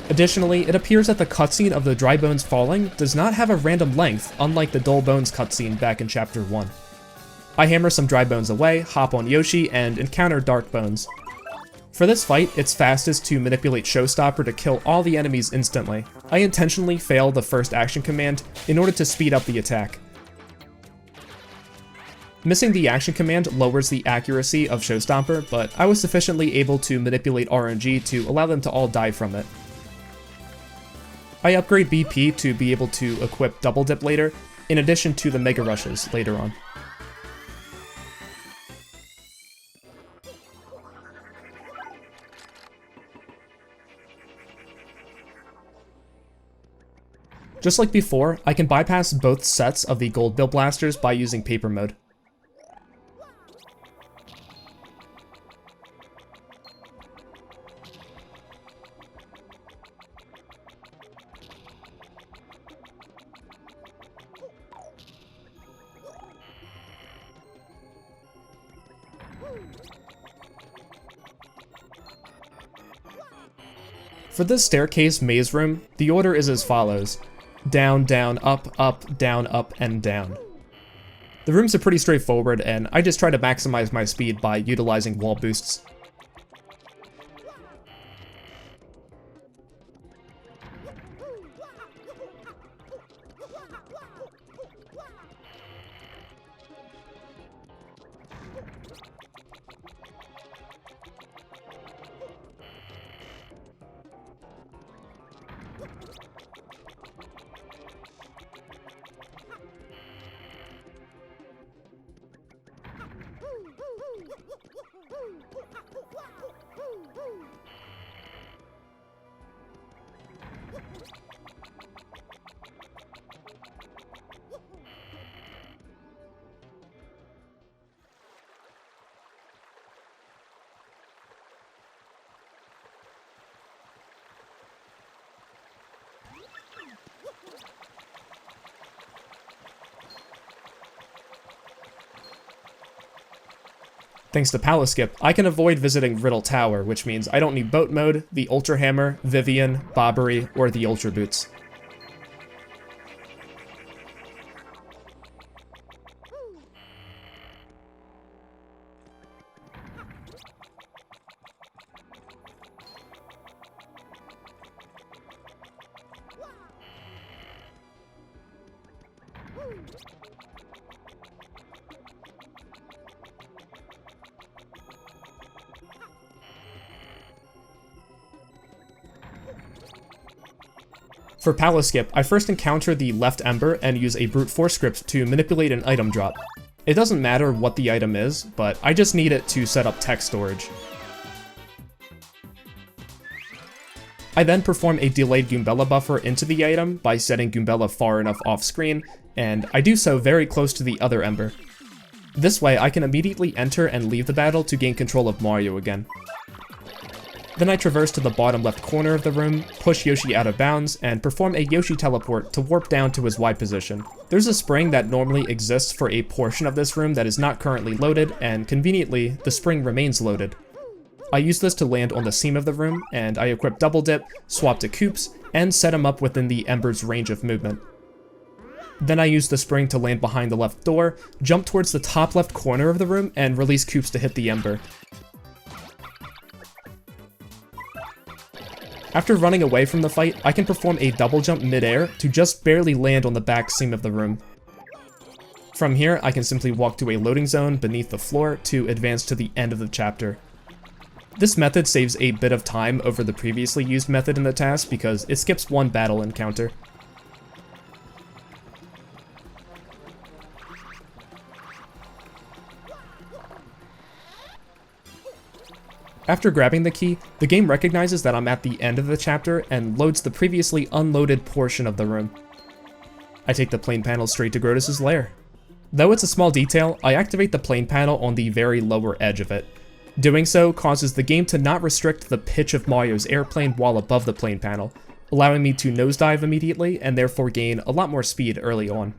Additionally, it appears that the cutscene of the Dry Bones falling does not have a random length, unlike the Dull Bones cutscene back in Chapter 1. I hammer some Dry Bones away, hop on Yoshi, and encounter Dark Bones. For this fight, it's fastest to manipulate Showstopper to kill all the enemies instantly. I intentionally fail the first action command in order to speed up the attack. Missing the action command lowers the accuracy of Showstopper, but I was sufficiently able to manipulate RNG to allow them to all die from it. I upgrade BP to be able to equip Double Dip later, in addition to the Mega Rushes later on. Just like before, I can bypass both sets of the Gold Bill Blasters by using Paper Mode. For this staircase maze room, the order is as follows: down, down, up, down, up, and down. The rooms are pretty straightforward, and I just try to maximize my speed by utilizing wall boosts. Thanks to Palace Skip, I can avoid visiting Riddle Tower, which means I don't need Boat Mode, the Ultra Hammer, Vivian, Bobbery, or the Ultra Boots. For Palace Skip, I first encounter the left ember and use a brute force script to manipulate an item drop. It doesn't matter what the item is, but I just need it to set up text storage. I then perform a delayed Goombella buffer into the item by setting Goombella far enough off screen, and I do so very close to the other ember. This way I can immediately enter and leave the battle to gain control of Mario again. Then I traverse to the bottom left corner of the room, push Yoshi out of bounds, and perform a Yoshi teleport to warp down to his Y position. There's a spring that normally exists for a portion of this room that is not currently loaded, and conveniently, the spring remains loaded. I use this to land on the seam of the room, and I equip Double Dip, swap to Koops, and set him up within the Ember's range of movement. Then I use the spring to land behind the left door, jump towards the top left corner of the room, and release Koops to hit the ember. After running away from the fight, I can perform a double jump mid-air to just barely land on the back seam of the room. From here, I can simply walk to a loading zone beneath the floor to advance to the end of the chapter. This method saves a bit of time over the previously used method in the TAS because it skips one battle encounter. After grabbing the key, the game recognizes that I'm at the end of the chapter and loads the previously unloaded portion of the room. I take the plane panel straight to Grodus' lair. Though it's a small detail, I activate the plane panel on the very lower edge of it. Doing so causes the game to not restrict the pitch of Malleo's airplane while above the plane panel, allowing me to nosedive immediately and therefore gain a lot more speed early on.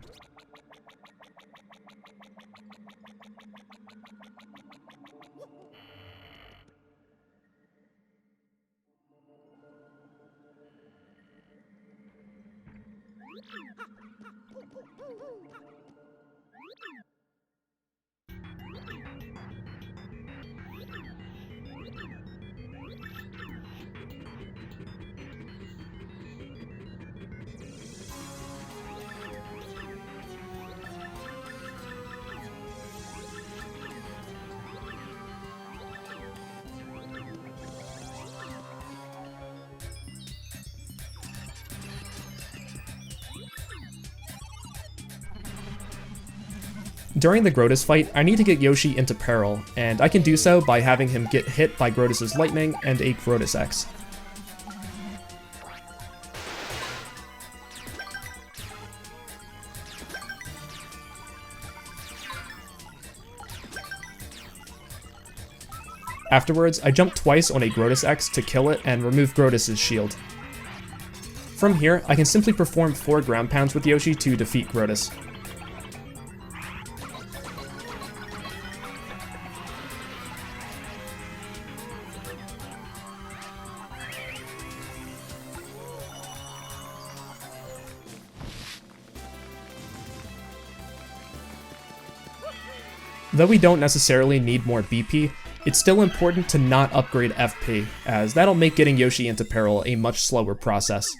During the Grodus fight, I need to get Yoshi into peril, and I can do so by having him get hit by Grodus' lightning and a Grodus X. Afterwards, I jump twice on a Grodus X to kill it and remove Grodus' shield. From here, I can simply perform 4 ground pounds with Yoshi to defeat Grodus. Though we don't necessarily need more BP, it's still important to not upgrade FP, as that'll make getting Yoshi into peril a much slower process.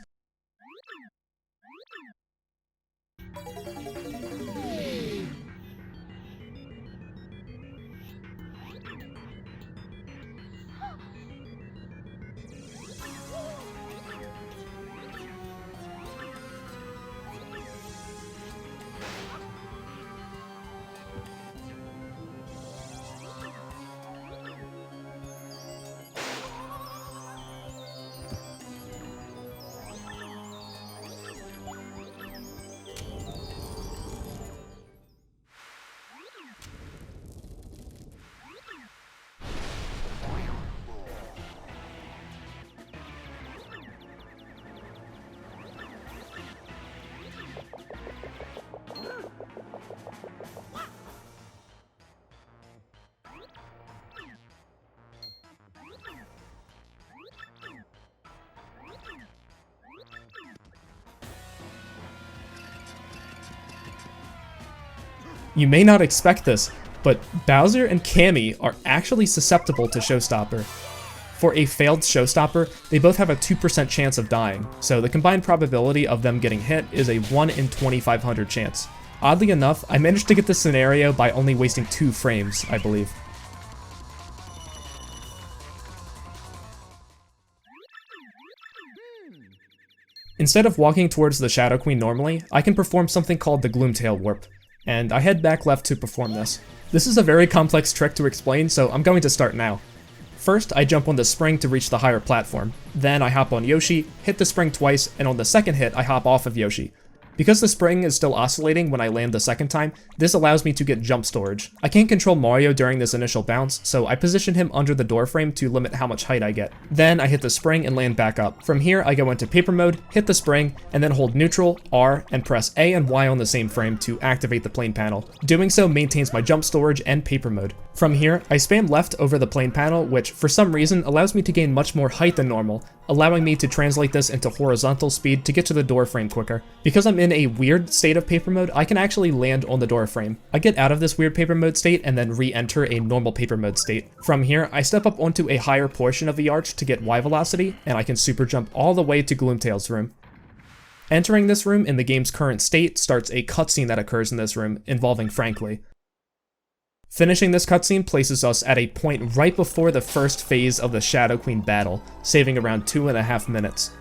You may not expect this, but Bowser and Cammy are actually susceptible to Showstopper. For a failed Showstopper, they both have a 2% chance of dying, so the combined probability of them getting hit is a 1 in 2,500 chance. Oddly enough, I managed to get this scenario by only wasting 2 frames, I believe. Instead of walking towards the Shadow Queen normally, I can perform something called the Gloomtail Warp, and I head back left to perform this. This is a very complex trick to explain, so I'm going to start now. First, I jump on the spring to reach the higher platform. Then I hop on Yoshi, hit the spring twice, and on the second hit, I hop off of Yoshi. Because the spring is still oscillating when I land the second time, this allows me to get jump storage. I can't control Malleo during this initial bounce, so I position him under the door frame to limit how much height I get. Then I hit the spring and land back up. From here, I go into paper mode, hit the spring, and then hold neutral, R, and press A and Y on the same frame to activate the plane panel. Doing so maintains my jump storage and paper mode. From here, I spam left over the plane panel, which for some reason allows me to gain much more height than normal, allowing me to translate this into horizontal speed to get to the door frame quicker. Because I'm in a weird state of paper mode, I can actually land on the door frame. I get out of this weird paper mode state and then re-enter a normal paper mode state. From here, I step up onto a higher portion of the arch to get Y velocity, and I can super jump all the way to Gloomtail's room. Entering this room in the game's current state starts a cutscene that occurs in this room, involving Frankly. Finishing this cutscene places us at a point right before the first phase of the Shadow Queen battle, saving around 2.5 minutes.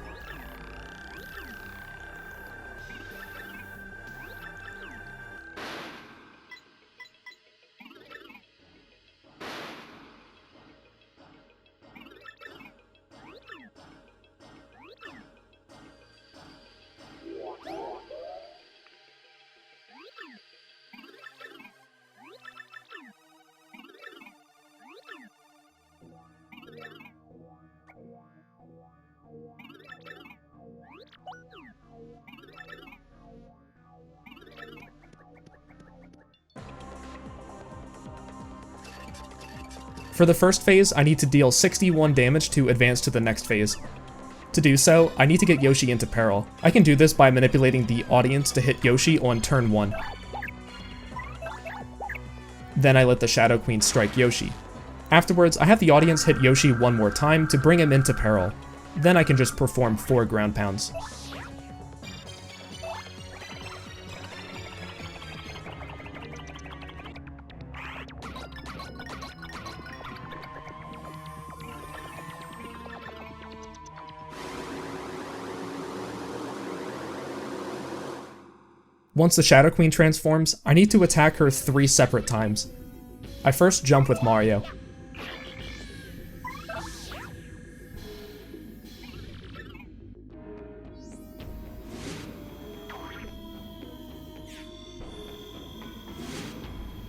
For the first phase, I need to deal 61 damage to advance to the next phase. To do so, I need to get Yoshi into peril. I can do this by manipulating the audience to hit Yoshi on turn 1. Then I let the Shadow Queen strike Yoshi. Afterwards, I have the audience hit Yoshi one more time to bring him into peril. Then I can just perform 4 ground pounds. Once the Shadow Queen transforms, I need to attack her 3 separate times. I first jump with Mario.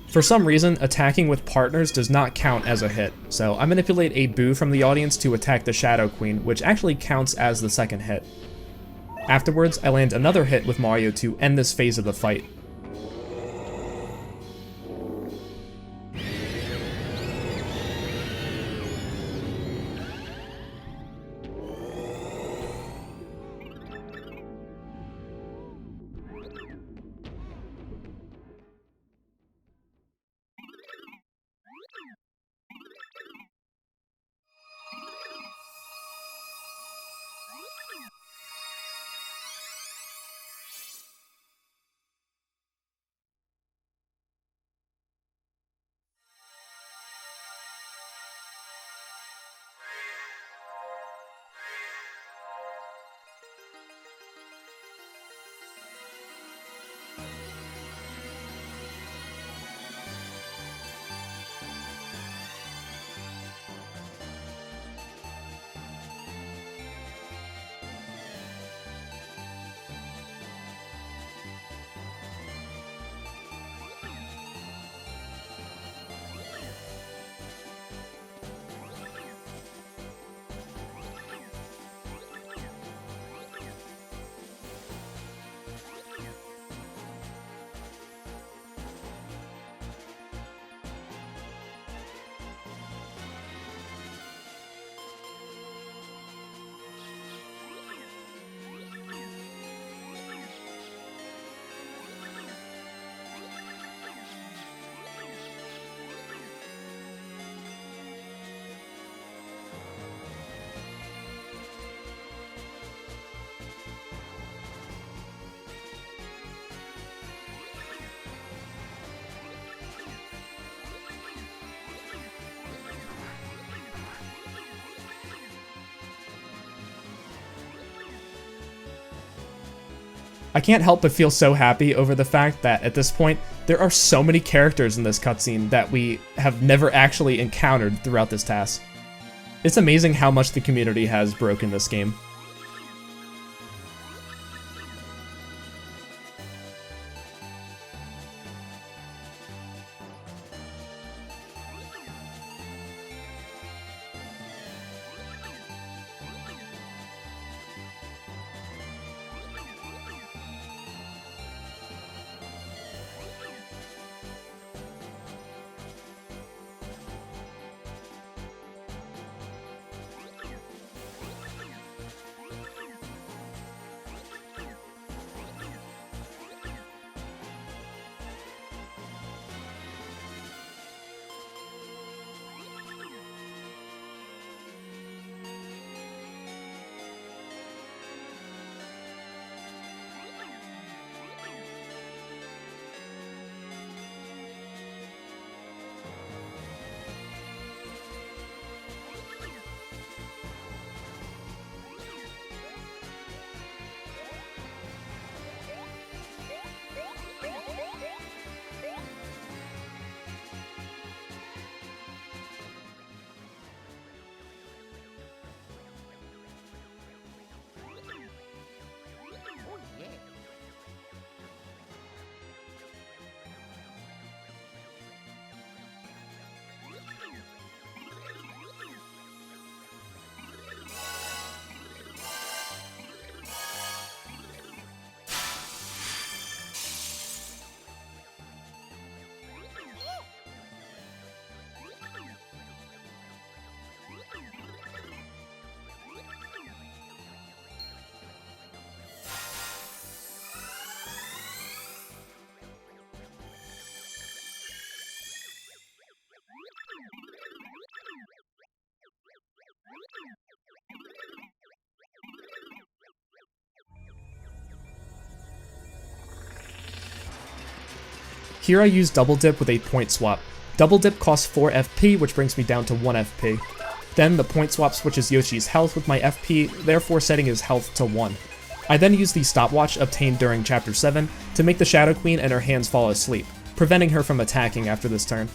For some reason, attacking with partners does not count as a hit, so I manipulate a boo from the audience to attack the Shadow Queen, which actually counts as the second hit. Afterwards, I land another hit with Mario to end this phase of the fight. I can't help but feel so happy over the fact that at this point, there are so many characters in this cutscene that we have never actually encountered throughout this TAS. It's amazing how much the community has broken this game. Here I use Double Dip with a point swap. Double Dip costs 4 FP, which brings me down to 1 FP. Then the point swap switches Yoshi's health with my FP, therefore setting his health to 1. I then use the stopwatch obtained during Chapter 7 to make the Shadow Queen and her hands fall asleep, preventing her from attacking after this turn.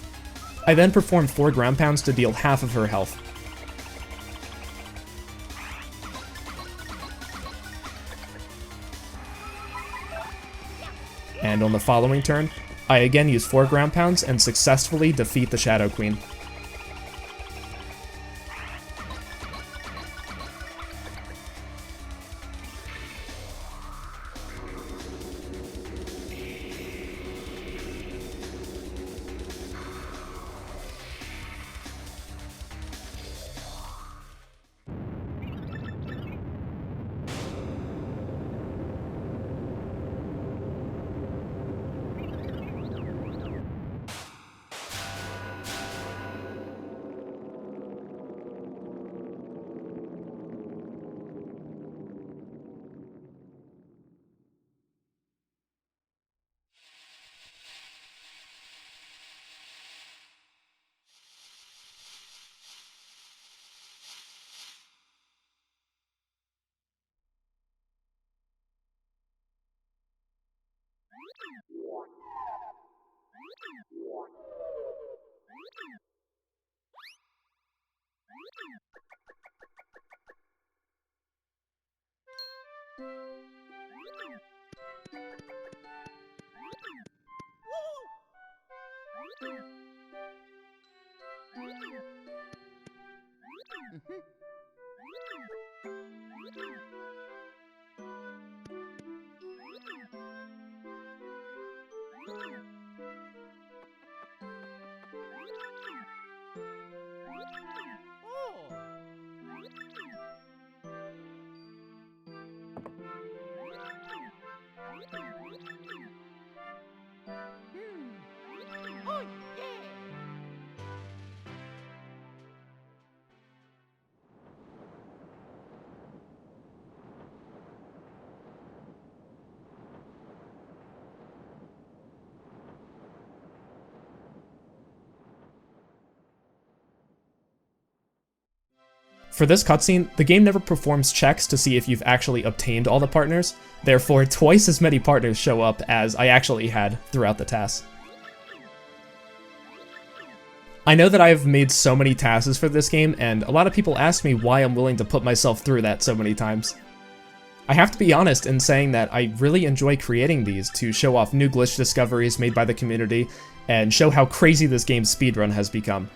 I then perform 4 ground pounds to deal half of her health. And on the following turn, I again use 4 ground pounds and successfully defeat the Shadow Queen. For this cutscene, the game never performs checks to see if you've actually obtained all the partners, therefore twice as many partners show up as I actually had throughout the TAS. I know that I have made so many TASes for this game, and a lot of people ask me why I'm willing to put myself through that so many times. I have to be honest in saying that I really enjoy creating these to show off new glitch discoveries made by the community, and show how crazy this game's speedrun has become.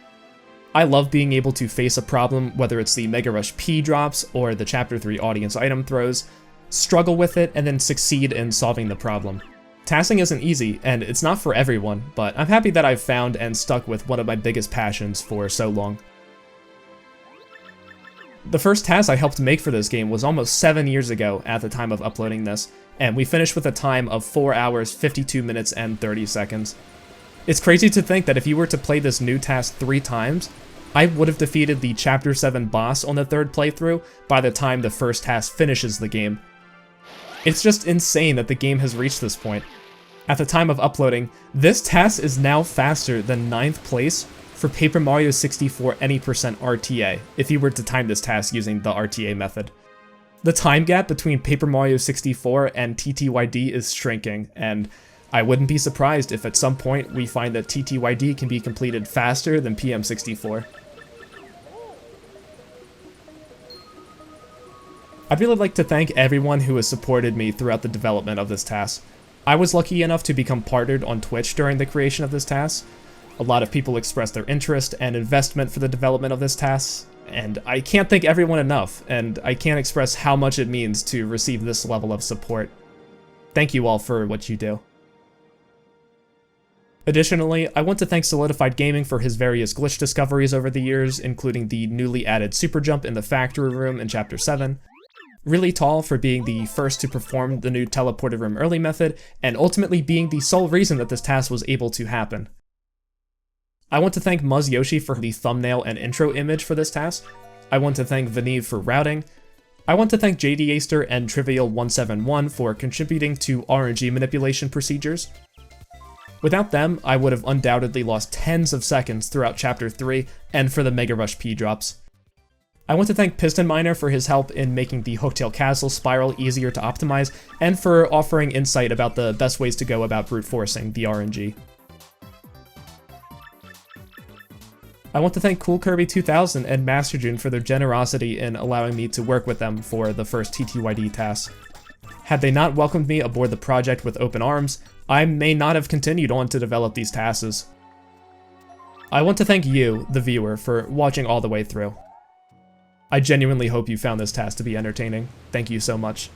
I love being able to face a problem, whether it's the Mega Rush P drops or the Chapter 3 audience item throws, struggle with it, and then succeed in solving the problem. TASing isn't easy, and it's not for everyone, but I'm happy that I've found and stuck with one of my biggest passions for so long. The first TAS I helped make for this game was almost 7 years ago at the time of uploading this, and we finished with a time of 4 hours, 52 minutes, and 30 seconds. It's crazy to think that if you were to play this new TAS 3 times, I would have defeated the Chapter 7 boss on the 3rd playthrough by the time the first TAS finishes the game. It's just insane that the game has reached this point. At the time of uploading, this TAS is now faster than 9th place for Paper Mario 64 any percent RTA, if you were to time this TAS using the RTA method. The time gap between Paper Mario 64 and TTYD is shrinking, and I wouldn't be surprised if at some point we find that TTYD can be completed faster than PM64. I'd really like to thank everyone who has supported me throughout the development of this TAS. I was lucky enough to become partnered on Twitch during the creation of this TAS. A lot of people expressed their interest and investment for the development of this TAS, and I can't thank everyone enough, and I can't express how much it means to receive this level of support. Thank you all for what you do. Additionally, I want to thank Solidified Gaming for his various glitch discoveries over the years, including the newly added super jump in the factory room in Chapter 7, Really Tall for being the first to perform the new teleported room early method, and ultimately being the sole reason that this TAS was able to happen. I want to thank Muzz Yoshi for the thumbnail and intro image for this TAS. I want to thank Vaniv for routing. I want to thank JD Aster and Trivial171 for contributing to RNG manipulation procedures. Without them, I would have undoubtedly lost tens of seconds throughout Chapter 3 and for the Mega Rush P-drops. I want to thank Piston Miner for his help in making the Hooktail Castle spiral easier to optimize, and for offering insight about the best ways to go about brute forcing the RNG. I want to thank Cool Kirby 2000 and Master June for their generosity in allowing me to work with them for the first TTYD TAS. Had they not welcomed me aboard the project with open arms, I may not have continued on to develop these TASs. I want to thank you, the viewer, for watching all the way through. I genuinely hope you found this TAS to be entertaining. Thank you so much.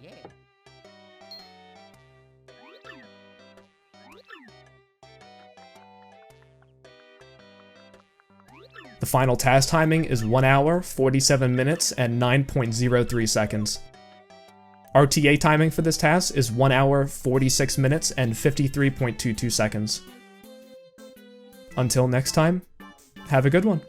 Yeah.
The final TAS timing is 1 hour, 47 minutes, and 9.03 seconds. RTA timing for this TAS is 1 hour, 46 minutes, and 53.22 seconds. Until next time, have a good one.